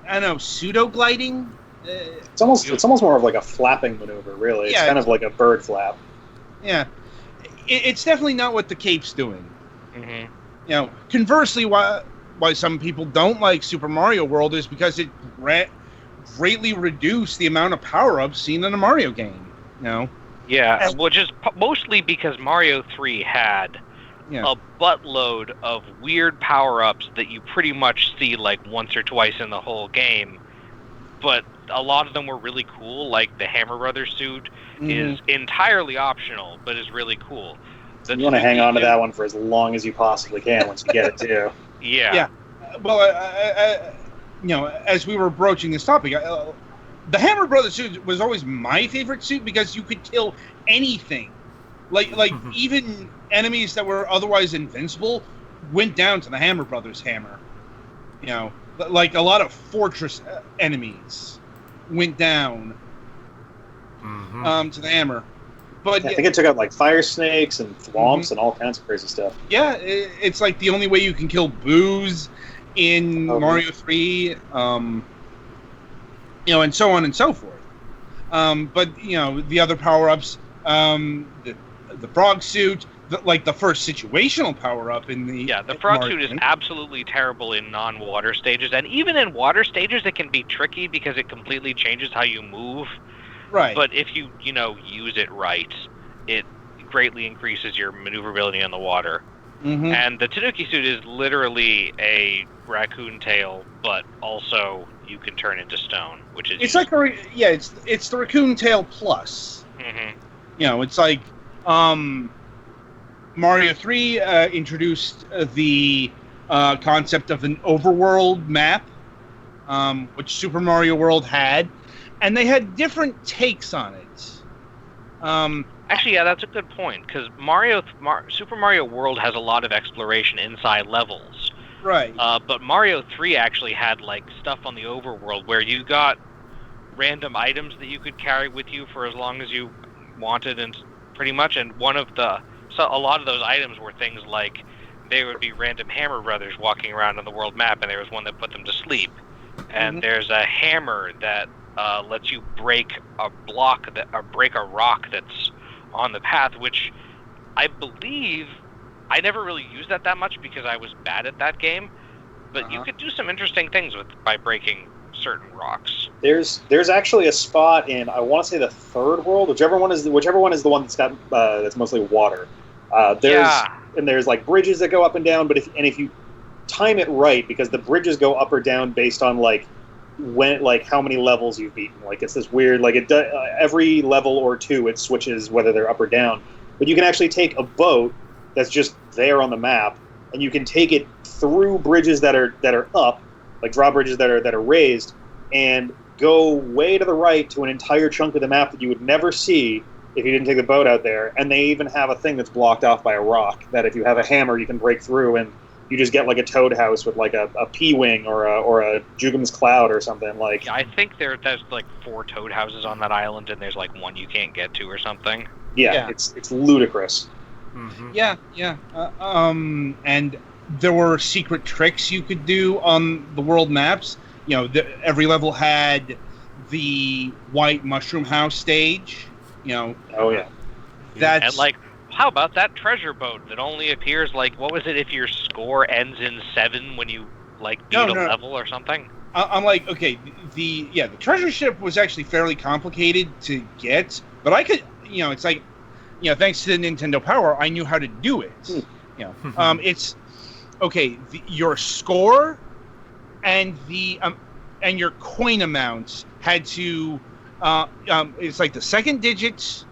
I don't know, pseudo gliding. It's almost more of like a flapping maneuver, really. It's kind of like a bird flap. Yeah, it's definitely not what the cape's doing. Conversely, why some people don't like Super Mario World is because it greatly reduced the amount of power-ups seen in a Mario game. Yeah, which is mostly because Mario 3 had a buttload of weird power-ups that you pretty much see like once or twice in the whole game, but a lot of them were really cool, like the Hammer Brothers suit is entirely optional, but is really cool. You want to hang on to that one for as long as you possibly can once you get it, too. Yeah. Well, as we were broaching this topic, the Hammer Brothers suit was always my favorite suit because you could kill anything. Like even enemies that were otherwise invincible went down to the Hammer Brothers hammer. Like a lot of fortress enemies went down to the hammer. But I think it took out like fire snakes and thwomps and all kinds of crazy stuff. Yeah, it's like the only way you can kill Booze in Mario 3, and so on and so forth. But the other power-ups, the frog suit, the first situational power-up in the the frog suit is absolutely terrible in non-water stages, and even in water stages it can be tricky because it completely changes how you move. Right. But if you use it right, it greatly increases your maneuverability in the water. And the Tanuki suit is literally a raccoon tail, but also you can turn into stone, which is it's the raccoon tail plus. It's like Mario 3 introduced the concept of an overworld map, which Super Mario World had, and they had different takes on it. Actually, yeah, that's a good point, because Super Mario World has a lot of exploration inside levels. Right. But Mario 3 actually had, like, stuff on the overworld where you got random items that you could carry with you for as long as you wanted, and pretty much, and a lot of those items were things like there would be random Hammer Brothers walking around on the world map, and there was one that put them to sleep. And there's a hammer that lets you break a rock that's on the path, which I believe I never really used that much because I was bad at that game. But you could do some interesting things by breaking certain rocks. There's actually a spot in, I want to say, the third world, whichever one is the one that's got that's mostly water. There's like bridges that go up and down, but if you time it right, because the bridges go up or down based on how many levels you've beaten. Like, it's this weird, like, every level or two it switches whether they're up or down. But you can actually take a boat that's just there on the map, and you can take it through bridges that are up, like drawbridges that are raised, and go way to the right to an entire chunk of the map that you would never see if you didn't take the boat out there. And they even have a thing that's blocked off by a rock that if you have a hammer you can break through, and you just get like a toad house with like a P-wing or a Jugum's cloud or something. Like, I think there's like 4 toad houses on that island, and there's like one you can't get to or something. Yeah. It's ludicrous. Mm-hmm. Yeah. And there were secret tricks you could do on the world maps. You know, every level had the white mushroom house stage. You know. Oh yeah. And like, how about that treasure boat that only appears, like, what was it, if your score ends in 7 when you like beat a level or something? I'm like, okay, the treasure ship was actually fairly complicated to get, but I could, it's like, thanks to the Nintendo Power, I knew how to do it. It's okay. Your score and and your coin amounts had to, it's like the second digits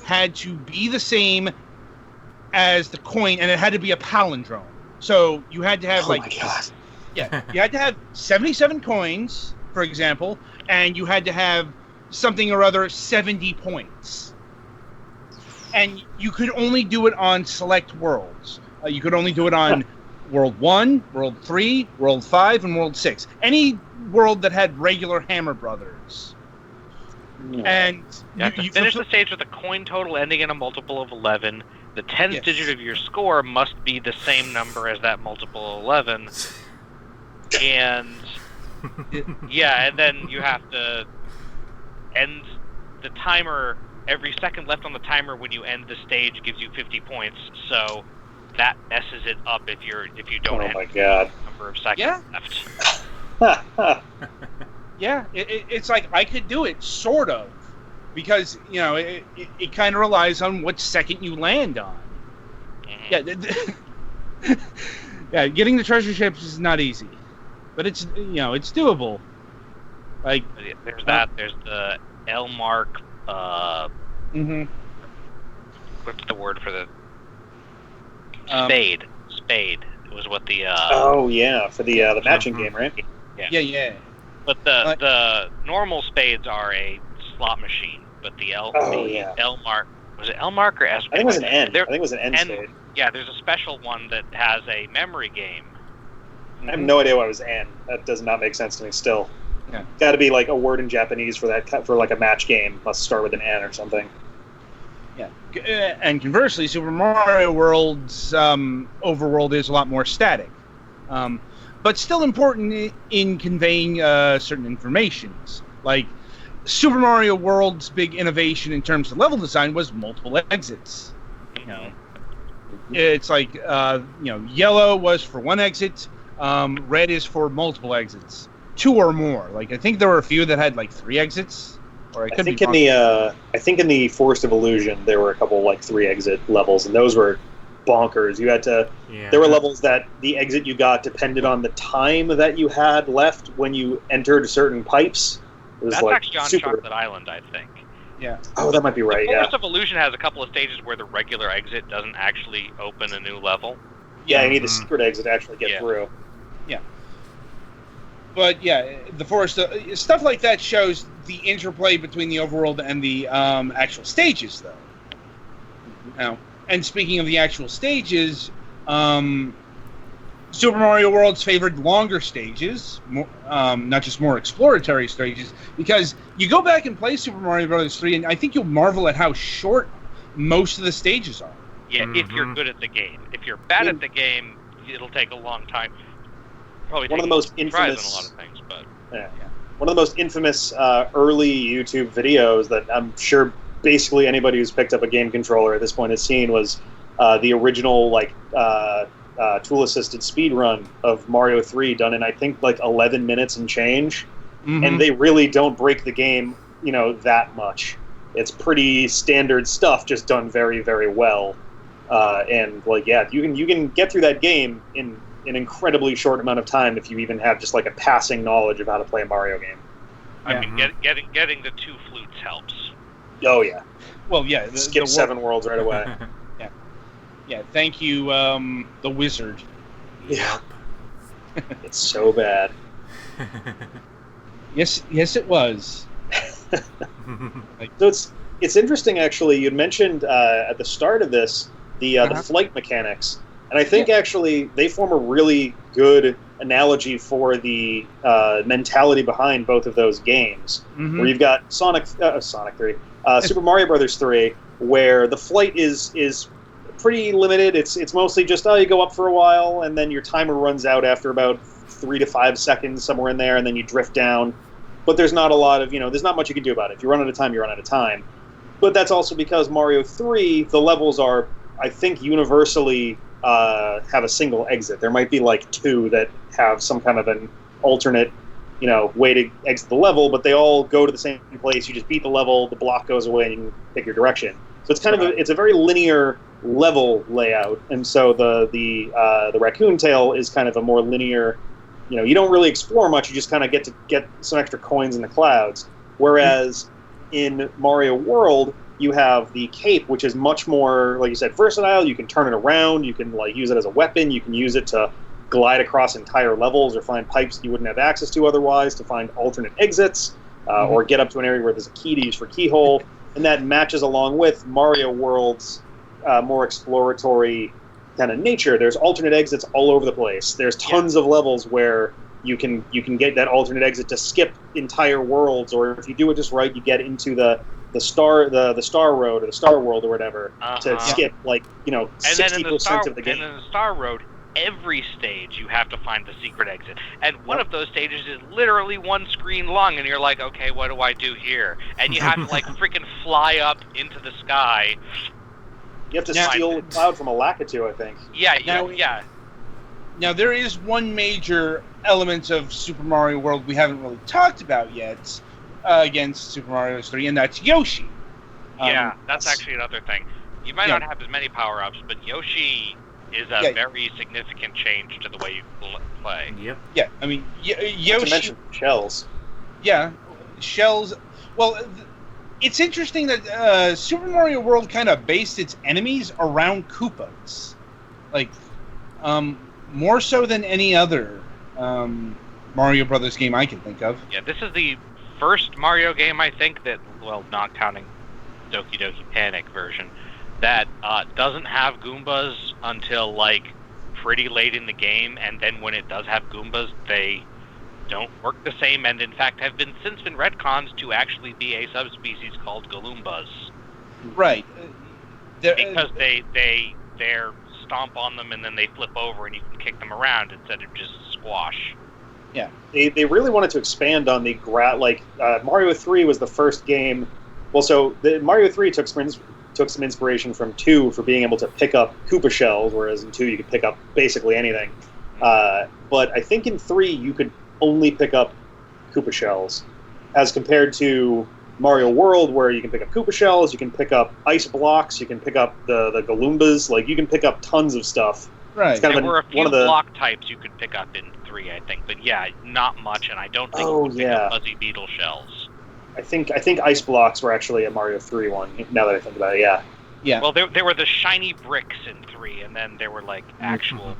had to be the same as the coin, and it had to be a palindrome. So you had to have my God. You had to have 77 coins, for example, and you had to have something or other 70 points. And you could only do it on select worlds. You could only do it on World 1, World 3, World 5, and World 6. Any world that had regular Hammer Brothers. And you have to finish the stage with a coin total ending in a multiple of 11. The 10th digit of your score must be the same number as that multiple of 11. And and then you have to end the timer. Every second left on the timer when you end the stage gives you 50 points. So that messes it up if you don't end the number of seconds left. It's like I could do it, sort of, because it kind of relies on what second you land on. Getting the treasure ships is not easy, but it's it's doable. Like, there's that. There's the L mark. What's the word for the spade? Spade was what the. For the matching game, right? Yeah. But the normal spades are a slot machine, but the L mark, was it L mark or S? I think it was an N. I think it was an N spade. Yeah, there's a special one that has a memory game. I have no idea why it was N. That does not make sense to me still. Yeah. Got to be like a word in Japanese for that, for like a match game. Must start with an N or something. Yeah. And conversely, Super Mario World's overworld is a lot more static. But still important in conveying certain informations. Like, Super Mario World's big innovation in terms of level design was multiple exits. It's like yellow was for one exit, red is for multiple exits, 2 or more. Like, I think there were a few that had like 3 exits. Or I think in the Forest of Illusion there were a couple like 3 exit levels, and those were bonkers. You had to. There were levels that the exit you got depended on the time that you had left when you entered certain pipes. It was That's actually on Chocolate Island, I think. Yeah. Oh, that might be right. The Forest of Illusion has a couple of stages where the regular exit doesn't actually open a new level. Yeah, you need the secret exit to actually get through. Yeah. But the Forest stuff like that shows the interplay between the overworld and the actual stages, though. Now, and speaking of the actual stages, Super Mario World's favored longer stages, not just more exploratory stages, because you go back and play Super Mario Bros. 3, and I think you'll marvel at how short most of the stages are. Yeah, if you're good at the game. If you're bad at the game, it'll take a long time. Probably one of the most infamous on a lot of things, but one of the most infamous early YouTube videos that I'm sure basically anybody who's picked up a game controller at this point has seen was the original tool-assisted speed run of Mario 3 done in I think like 11 minutes and change, and they really don't break the game, that much. It's pretty standard stuff, just done very, very well. And you can get through that game in an incredibly short amount of time if you even have just like a passing knowledge of how to play a Mario game. I mean, getting the 2 flutes helps. Oh yeah. Well, yeah. Skip 7 worlds right away. Yeah, thank you, the wizard. Yeah. It's so bad. Yes, it was. So it's interesting, actually. You mentioned at the start of this the flight mechanics, and I think actually they form a really good analogy for the mentality behind both of those games. Where you've got Sonic 3, Super Mario Brothers 3, where the flight is pretty limited. It's mostly just you go up for a while, and then your timer runs out after about 3 to 5 seconds, somewhere in there, and then you drift down. But there's not a lot of, there's not much you can do about it. If you run out of time, you run out of time. But that's also because Mario 3, the levels are, I think, universally have a single exit. There might be like 2 that have some kind of an alternate, way to exit the level, but they all go to the same place. You just beat the level, the block goes away, and you can pick your direction. So it's kind of it's a very linear level layout, and so the raccoon tail is kind of a more linear. You don't really explore much. You just kind of get to get some extra coins in the clouds. Whereas in Mario World, you have the cape, which is much more, like you said, versatile. You can turn it around. You can use it as a weapon. You can use it to glide across entire levels or find pipes you wouldn't have access to otherwise, to find alternate exits, or get up to an area where there's a key to use for keyhole. And that matches along with Mario World's more exploratory kind of nature. There's alternate exits all over the place. There's tons of levels where you can get that alternate exit to skip entire worlds, or if you do it just right, you get into the star road or the star world or whatever to skip 60% of the game. And in the star road, every stage you have to find the secret exit, and one of those stages is literally 1 screen long, and you're like, okay, what do I do here? And you have to freaking fly up into the sky. You have to steal a cloud from a Lakitu, I think. Yeah. Now, there is one major element of Super Mario World we haven't really talked about yet against Super Mario 3, and that's Yoshi. That's actually another thing. You might not have as many power-ups, but Yoshi is a very significant change to the way you play. Yep. Yeah, I mean, Yoshi... Not to mention shells. Yeah, shells... Well... It's interesting that Super Mario World kind of based its enemies around Koopas. More so than any other Mario Brothers game I can think of. Yeah, this is the first Mario game, I think, that, well, not counting Doki Doki Panic version, that doesn't have Goombas until, pretty late in the game, and then when it does have Goombas, they don't work the same, and in fact have since been retconned to actually be a subspecies called Galoombas. Right. Because they're stomp on them and then they flip over and you can kick them around instead of just squash. Yeah. They really wanted to expand on the Mario 3 was the first game. Well, so Mario 3 took some inspiration from 2 for being able to pick up Koopa shells, whereas in 2 you could pick up basically anything. But I think in 3 you could only pick up Koopa shells, as compared to Mario World, where you can pick up Koopa shells, you can pick up ice blocks, you can pick up the Galoombas, you can pick up tons of stuff. Right. There were a few block types you could pick up in 3, I think, but not much, and I don't think you could pick up Fuzzy Beetle shells. I think ice blocks were actually a Mario 3 one, now that I think about it, yeah. Yeah. Well, there were the shiny bricks in 3, and then there were, actual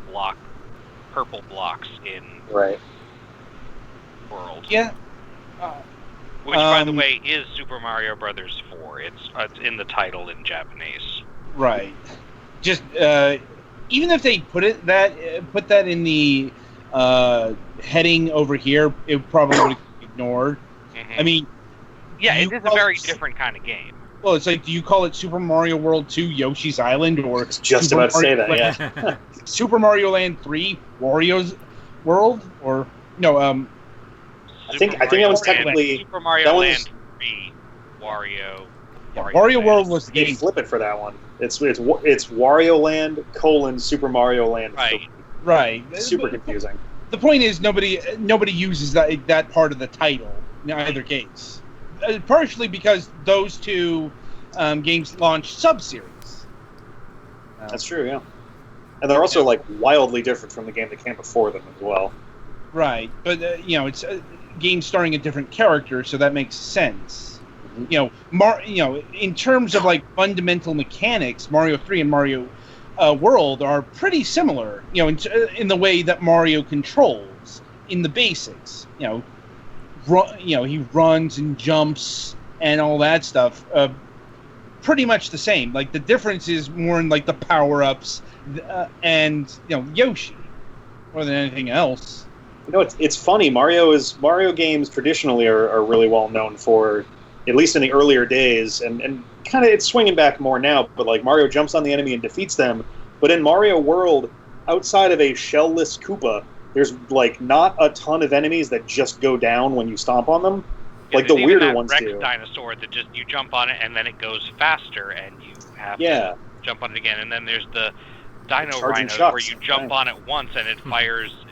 purple blocks in... Right. World. Yeah. Which, by the way, is Super Mario Brothers 4. It's in the title in Japanese. Right. Just even if they put that in the heading over here, it probably would get ignored. Mm-hmm. I mean, yeah, it is a very different kind of game. Well, it's like, do you call it Super Mario World 2 Yoshi's Island, or just Super about to say Mario that? Land, Super Mario Land 3 Wario's World, or no? I think that was technically Super Mario Land 3 Wario. Yeah, Wario World was the game. game. Flip it for that one. It's Wario Land : Super Mario Land. Right. 3. Right. Super confusing. The point is, nobody uses that part of the title in either case. Partially because those two games launched sub-series. That's true, yeah. And they're also like wildly different from the game that came before them as well. Right, but it's a game starring a different character, so that makes sense. Mm-hmm. In terms of like fundamental mechanics, Mario 3 and Mario World are pretty similar. In the way that Mario controls in the basics. He runs and jumps and all that stuff. Pretty much the same. Like the difference is more in like the power-ups and Yoshi more than anything else. It's funny. Mario games traditionally are really well known for, at least in the earlier days, and kind of it's swinging back more now. But like Mario jumps on the enemy and defeats them. But in Mario World, outside of a shell-less Koopa, there's like not a ton of enemies that just go down when you stomp on them. Yeah, like the weirder ones Rex do. Dinosaur that just you jump on it and then it goes faster and you have to jump on it again. And then there's the Dino Rhinos where you jump on it once and it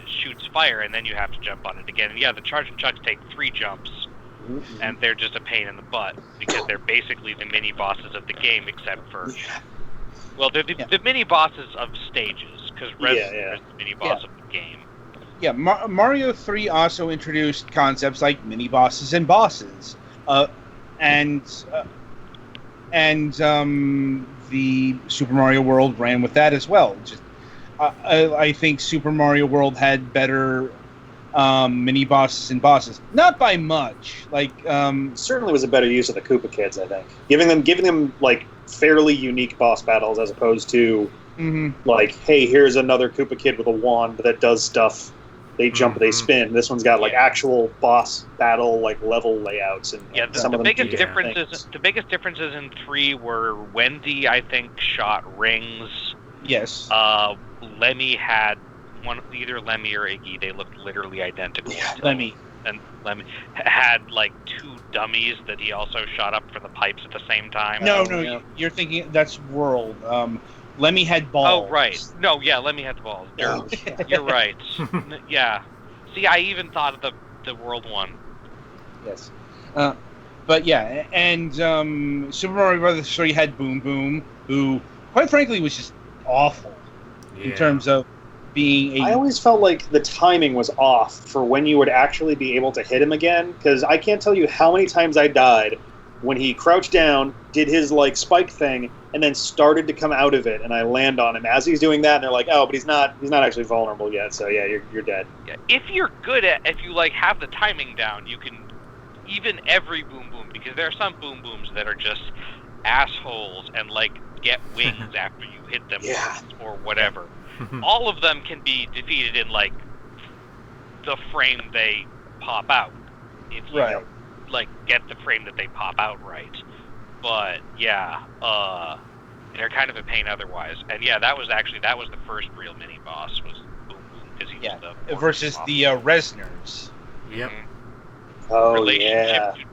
shoots fire, and then you have to jump on it again. And yeah, the Charging Chucks take 3 jumps, and they're just a pain in the butt because they're basically the mini bosses of the game, except for well, they're the mini bosses of stages because Reznor is the mini boss of the game. Yeah, Mario 3 also introduced concepts like mini bosses and bosses, and the Super Mario World ran with that as well. I think Super Mario World had better mini bosses and bosses, not by much. Like certainly was a better use of the Koopa Kids. I think giving them like fairly unique boss battles as opposed to like, hey, here's another Koopa Kid with a wand that does stuff. They jump, they spin. This one's got like actual boss battle like level lemmies, and some of them biggest differences. The biggest differences in 3 were Wendy, I think, shot rings. Yes. Lemmy had either Lemmy or Iggy. They looked literally identical. Yeah, Lemmy had like 2 dummies that he also shot up for the pipes at the same time. No, you're thinking that's World. Lemmy had balls. Oh, right. No, yeah, Lemmy had the balls. You're right. Yeah. See, I even thought of the World one. Yes. But yeah, and Super Mario Bros. 3 had Boom Boom, who, quite frankly, was just awful in terms of being I always felt like the timing was off for when you would actually be able to hit him again, because I can't tell you how many times I died when he crouched down, did his like spike thing, and then started to come out of it, and I land on him as he's doing that, and they're like, "Oh, but he's not actually vulnerable yet." So yeah, you're dead. Yeah. If you like have the timing down, you can even every Boom Boom, because there are some Boom Booms that are just assholes and like get wings after you hit them or whatever. All of them can be defeated in like the frame they pop out. If you like get the frame that they pop out right. But yeah, they're kind of a pain otherwise. And yeah, that was the first real mini boss was Boom Boom, because he was the versus the Reznors. Yep. Oh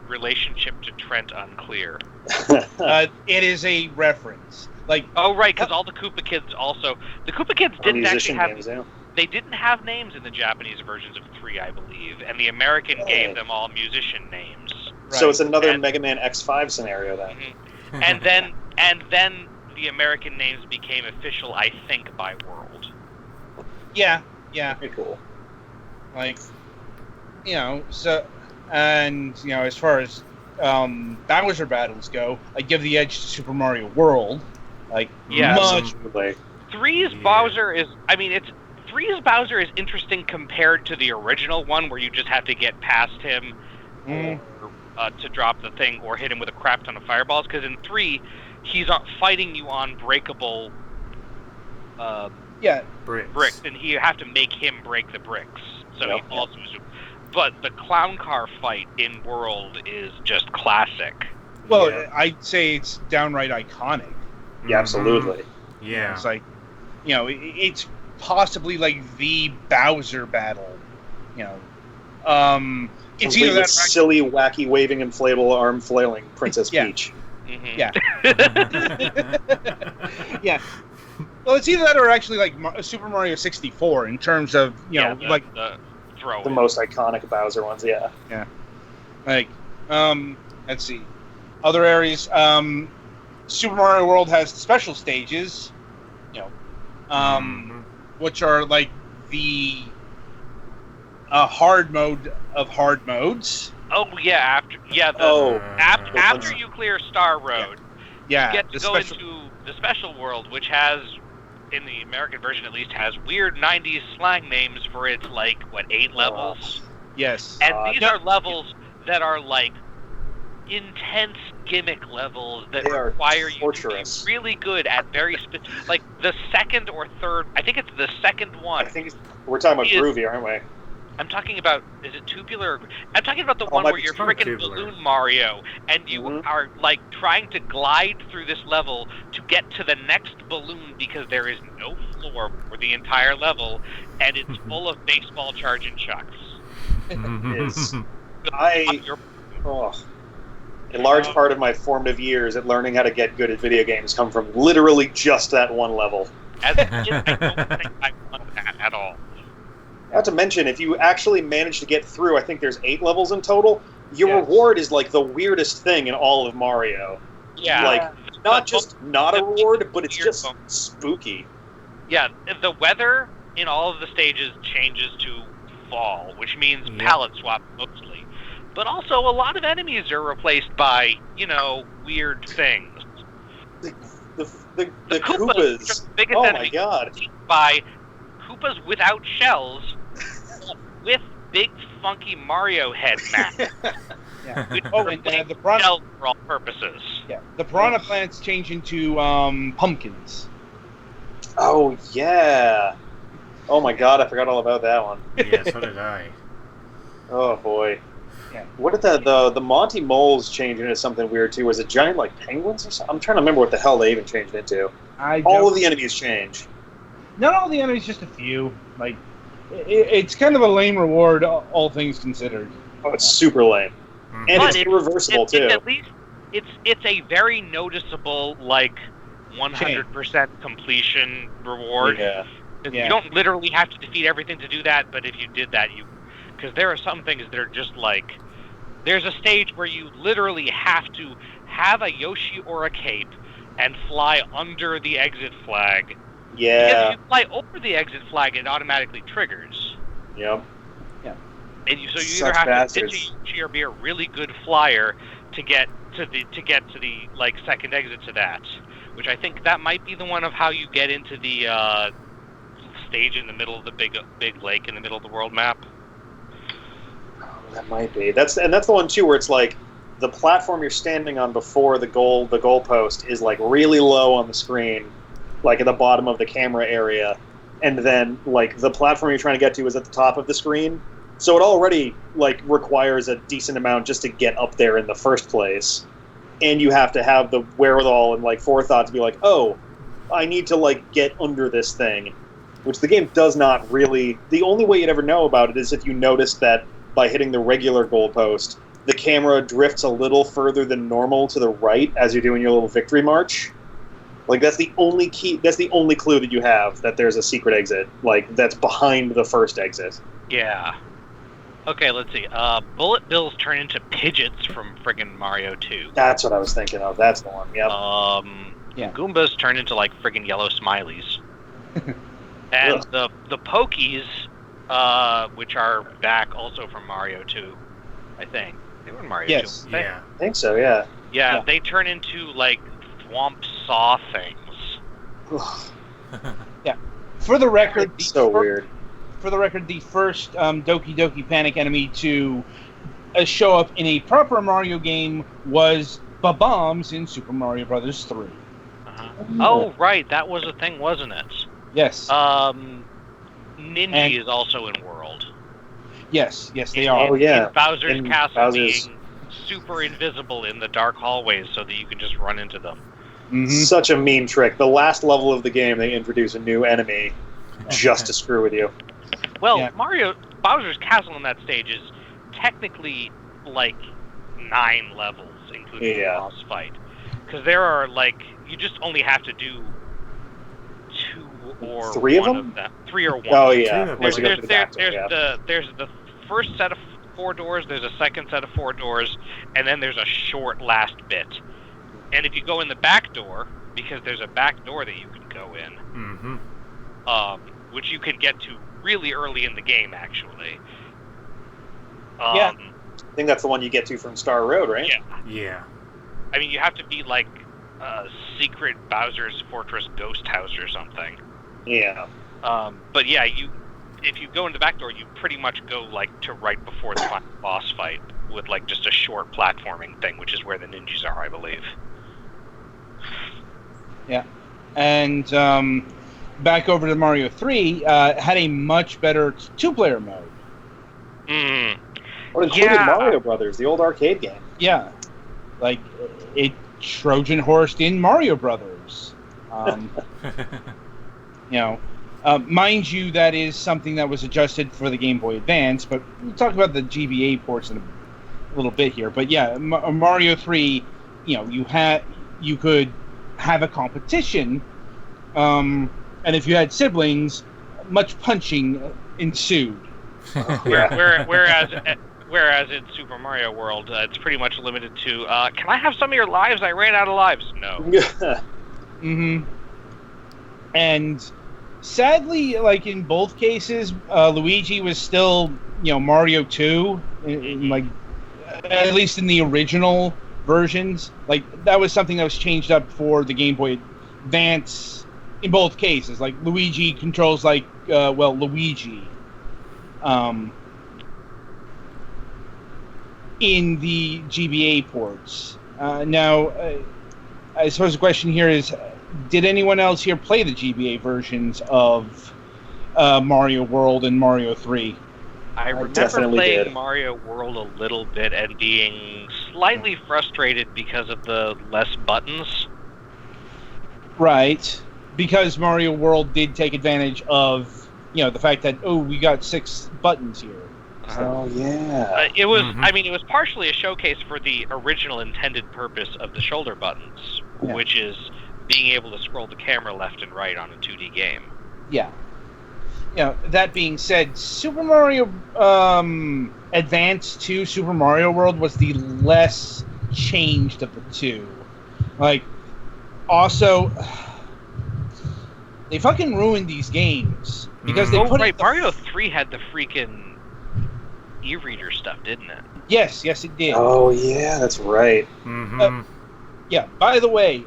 relationship to Trent unclear. It is a reference. Like because all the Koopa Kids didn't actually have they didn't have names in the Japanese versions of 3, I believe, and the American gave them all musician names. Right. So it's another Mega Man X5 scenario then. Mm-hmm. and then the American names became official, I think, by World. Yeah. Pretty cool. Like, so, and as far as Bowser battles go, I give the edge to Super Mario World. Like, much. 3's Bowser is, it's 3's Bowser is interesting compared to the original one, where you just have to get past him to drop the thing or hit him with a crap ton of fireballs. Because in 3, he's fighting you on breakable bricks, and you have to make him break the bricks. So he also is. But the clown car fight in World is just classic. Well, I'd say it's downright iconic. Yeah, absolutely. Yeah. It's like, it's possibly like the Bowser battle. It's either that silly, wacky, waving, inflatable, arm flailing Princess Peach. Mm-hmm. Yeah. Yeah. Well, it's either that or actually like Super Mario 64 in terms of the throw. The most iconic Bowser ones, yeah. Yeah. Like, let's see, other areas. Super Mario World has special stages, which are like the hard mode of hard modes. Oh yeah, after you clear Star Road, you get to go into the special world, which has, in the American version at least, has weird 90s slang names for its 8 levels. Yes. And these are levels that are like intense gimmick levels that require you to be really good at very specific, like the second or third. I think it's the second one. I think we're talking about Groovy, aren't we? I'm talking about, is it Tubular? I'm talking about the one where you're freaking Balloon Mario, and you are, trying to glide through this level to get to the next balloon because there is no floor for the entire level, and it's full of baseball charging chucks. It is. A large part of my formative years at learning how to get good at video games come from literally just that one level. As a kid, I don't think I won that at all. Not to mention, if you actually manage to get through, I think there's 8 levels in total, your reward is the weirdest thing in all of Mario. Yeah. Not a reward, but it's just spooky. Yeah, the weather in all of the stages changes to fall, which means palette swap mostly. But also, a lot of enemies are replaced by, weird things. The Koopas. Biggest enemy, my god. By Koopas without shells, with big funky Mario head masks. And the piranha shells for all purposes. Yeah, the piranha plants change into pumpkins. Oh yeah. Oh my god, I forgot all about that one. Yeah, so did I. Oh boy. Yeah. What did the Monty Moles change into something weird too? Was it giant penguins or something? I'm trying to remember what the hell they even changed into. All of the enemies change. Not all the enemies, just a few. It's kind of a lame reward, all things considered. Oh, it's super lame, and it's irreversible too. At least it's a very noticeable 100% completion reward. Yeah. You don't literally have to defeat everything to do that, but if you did that, because there are some things that are just there's a stage where you literally have to have a Yoshi or a cape and fly under the exit flag. Yeah. Because if you fly over the exit flag, it automatically triggers. Yep. Yeah. And you either have to ditch a Yoshi or be a really good flyer to get to the second exit to that. Which I think that might be the one of how you get into the stage in the middle of the big lake in the middle of the world map. Oh, that might be. That's the one too where it's the platform you're standing on before the goal post is really low on the screen, at the bottom of the camera area, and then the platform you're trying to get to is at the top of the screen. So it already requires a decent amount just to get up there in the first place, and you have to have the wherewithal and forethought to be oh, I need to get under this thing, which the game does not really. The only way you'd ever know about it is if you notice that by hitting the regular goalpost, the camera drifts a little further than normal to the right as you're doing your little victory march. That's the only key. That's the only clue that you have that there's a secret exit. That's behind the first exit. Yeah. Okay, let's see. Bullet bills turn into Pidgeots from friggin' Mario 2. That's what I was thinking of. That's the one. Yep. Goombas turn into friggin' yellow smileys. And the Pokies, which are back also from Mario 2, I think. They were in Mario 2. Yeah. I think so, yeah. Yeah, they turn into swamp saw things. Yeah. For the record, weird. For the record, the first Doki Doki Panic enemy to show up in a proper Mario game was bombs in Super Mario Brothers 3. Uh-huh. Oh, right, that was a thing, wasn't it? Yes. Ninja is also in World. Yes, they are. Oh, yeah. In Bowser's In Castle, Bowser's- being super invisible in the dark hallways so that you can just run into them. Mm-hmm. Such a mean trick. The last level of the game, they introduce a new enemy just to screw with you. Well, Yeah. Bowser's Castle in that stage is technically like 9 levels, including the boss fight. Because there are you just only have to do 2 or 3 one of them? 3 or 1. Oh, yeah. There's- Once you go through the back door, yeah. There's the first set of 4 doors, there's a second set of 4 doors, and then there's a short last bit. And if you go in the back door, because there's a back door that you can go in, which you can get to really early in the game, actually. Yeah. I think that's the one you get to from Star Road, right? Yeah. I mean, you have to be like secret Bowser's Fortress ghost house or something. Yeah. But yeah, if you go in the back door, you pretty much go to right before the final boss fight with just a short platforming thing, which is where the ninjas are, I believe. Yeah. And back over to Mario 3, had a much better 2-player mode. Or included Mario Brothers, the old arcade game. Yeah. It Trojan horsed in Mario Brothers. Mind you, that is something that was adjusted for the Game Boy Advance, but we'll talk about the GBA ports in a little bit here. But yeah, Mario 3, you could have a competition, and if you had siblings, much punching ensued. Whereas in Super Mario World, it's pretty much limited to, can I have some of your lives? I ran out of lives. No. Mm-hmm. And sadly, in both cases, Luigi was still, Mario 2, at least in the original versions. That was something that was changed up for the Game Boy Advance in both cases. Luigi controls Luigi. In the GBA ports. Now, I suppose the question here is, did anyone else here play the GBA versions of Mario World and Mario 3? I remember playing Mario World a little bit and being slightly frustrated because of the less buttons. Right. Because Mario World did take advantage of, the fact that, we got 6 buttons here. Oh, yeah. It was. I mean, it was partially a showcase for the original intended purpose of the shoulder buttons, which is being able to scroll the camera left and right on a 2D game. Yeah. That being said, Super Mario Advance 2 Super Mario World was the less changed of the two. Also, they fucking ruined these games because they put Mario 3 had the freaking e-reader stuff, didn't it? Yes, it did. Oh, yeah, that's right. Yeah, by the way,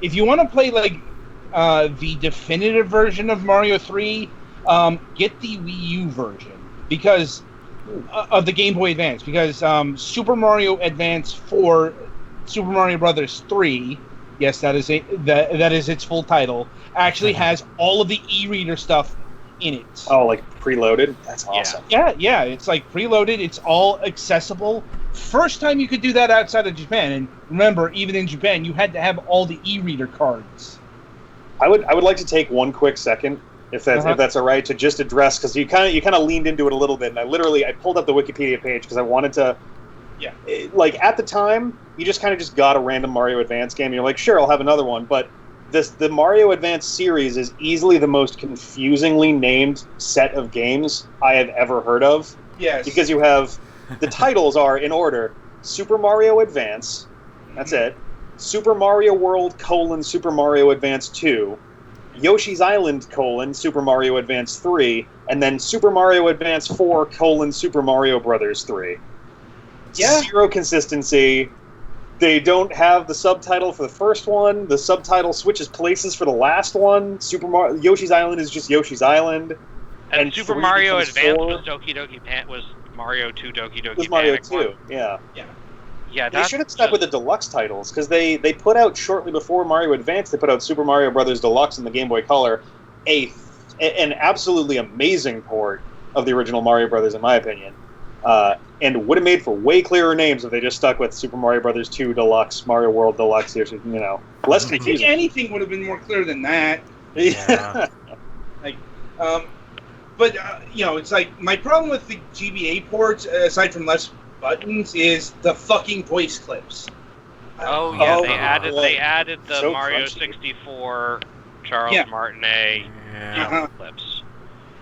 if you want to play the definitive version of Mario 3, get the Wii U version because of the Game Boy Advance, because Super Mario Advance 4 Super Mario Brothers 3, yes, that is its full title, actually has all of the e-reader stuff in it. Oh, preloaded? That's awesome. Yeah, it's preloaded, it's all accessible. First time you could do that outside of Japan, and remember, even in Japan, you had to have all the e-reader cards. I would like to take one quick second, if that's all right, to just address, because you kind of leaned into it a little bit, and I pulled up the Wikipedia page because I wanted to. Yeah. At the time, you just got a random Mario Advance game, and you're like, sure, I'll have another one, but the Mario Advance series is easily the most confusingly named set of games I have ever heard of. Yes. Because you have the titles are in order: Super Mario Advance, that's it. Super Mario World : Super Mario Advance 2, Yoshi's Island : Super Mario Advance 3, and then Super Mario Advance 4 : Super Mario Brothers 3. Yeah. Zero consistency. They don't have the subtitle for the first one. The subtitle switches places for the last one. Yoshi's Island is just Yoshi's Island. And Super Mario Advance was Doki Doki was Mario 2 Doki Doki was Mario Panic 2, one. yeah. Yeah, they should have stuck with the deluxe titles, because they put out shortly before Mario Advance. They put out Super Mario Brothers Deluxe in the Game Boy Color, an absolutely amazing port of the original Mario Brothers, in my opinion. And would have made for way clearer names if they just stuck with Super Mario Brothers 2 Deluxe, Mario World Deluxe. You know, less confusing. Anything would have been more clear than that. Yeah. Like, but it's like my problem with the GBA ports, aside from less buttons, is the fucking voice clips. Oh yeah, Oh, they added the so Mario crunchy. 64 Charles Martinet clips.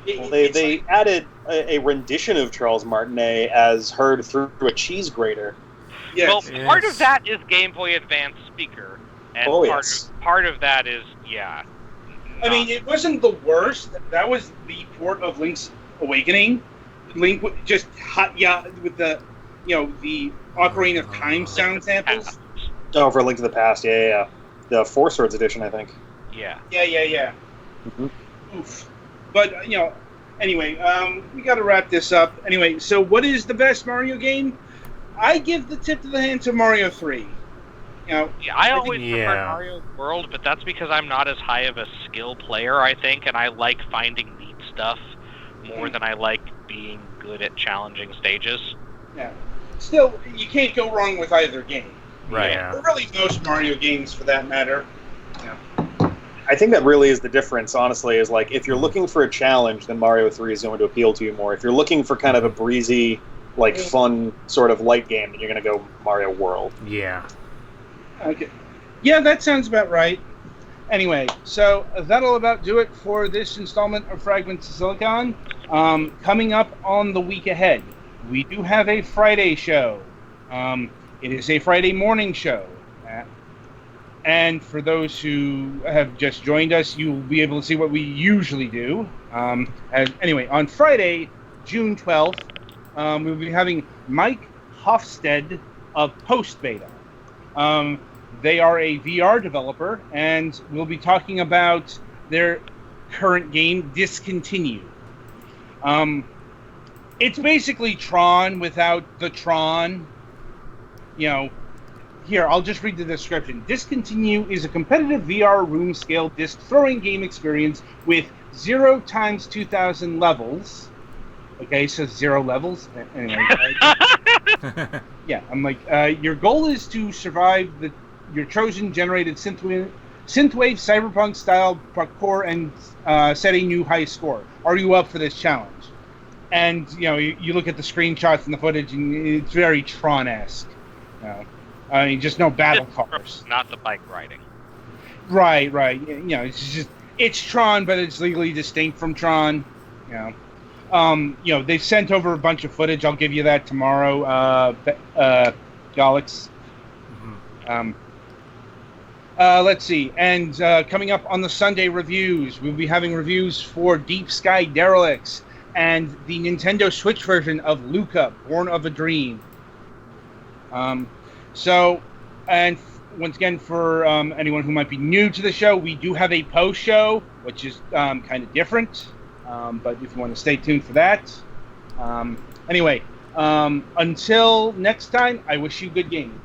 Well, they added a rendition of Charles Martinet as heard through a cheese grater. Yes. Well, part of that is Game Boy Advance speaker, and part of that is I mean, it wasn't the worst. That was the port of Link's Awakening. Link just hot with the the Ocarina of Time sound samples. Oh, for Link to the Past, yeah. The Four Swords edition, I think. Yeah. Mm-hmm. Oof. But anyway, we got to wrap this up. Anyway, so what is the best Mario game? I give the tip of the hand to Mario 3. I always prefer Mario World, but that's because I'm not as high of a skill player, I think, and I like finding neat stuff more than I like being good at challenging stages. Yeah. Still, you can't go wrong with either game. Right. Yeah. Or really most Mario games, for that matter. Yeah. I think that really is the difference, honestly, is like, if you're looking for a challenge, then Mario 3 is going to appeal to you more. If you're looking for kind of a breezy, like, fun, sort of light game, then you're going to go Mario World. Yeah. Okay. Yeah, that sounds about right. Anyway, so that'll about do it for this installment of Fragments of Silicon. Coming up on the week ahead, we do have a Friday show. It is a Friday morning show. And for those who have just joined us, you will be able to see what we usually do. Anyway, on Friday, June 12th, we'll be having Mike Hofstede of Post Beta. They are a VR developer, and we'll be talking about their current game, Discontinue. It's basically Tron without the Tron. Here, I'll just read the description. Discontinue is a competitive VR room-scale disc-throwing game experience with 0 × 2000 levels. Okay, so 0 levels. Anyway. Yeah, I'm like, your goal is to survive your chosen generated synthwave cyberpunk-style parkour and set a new high score. Are you up for this challenge? And, you look at the screenshots and the footage, and it's very Tron-esque. I mean, just no battle cars. Not the bike riding. Right. It's Tron, but it's legally distinct from Tron. They've sent over a bunch of footage. I'll give you that tomorrow, Galix. Mm-hmm. Let's see. And coming up on the Sunday reviews, we'll be having reviews for Deep Sky Derelicts and the Nintendo Switch version of Luca, Born of a Dream. And once again, for anyone who might be new to the show, we do have a post-show, which is kind of different. But if you want to stay tuned for that. Anyway, until next time, I wish you good gaming.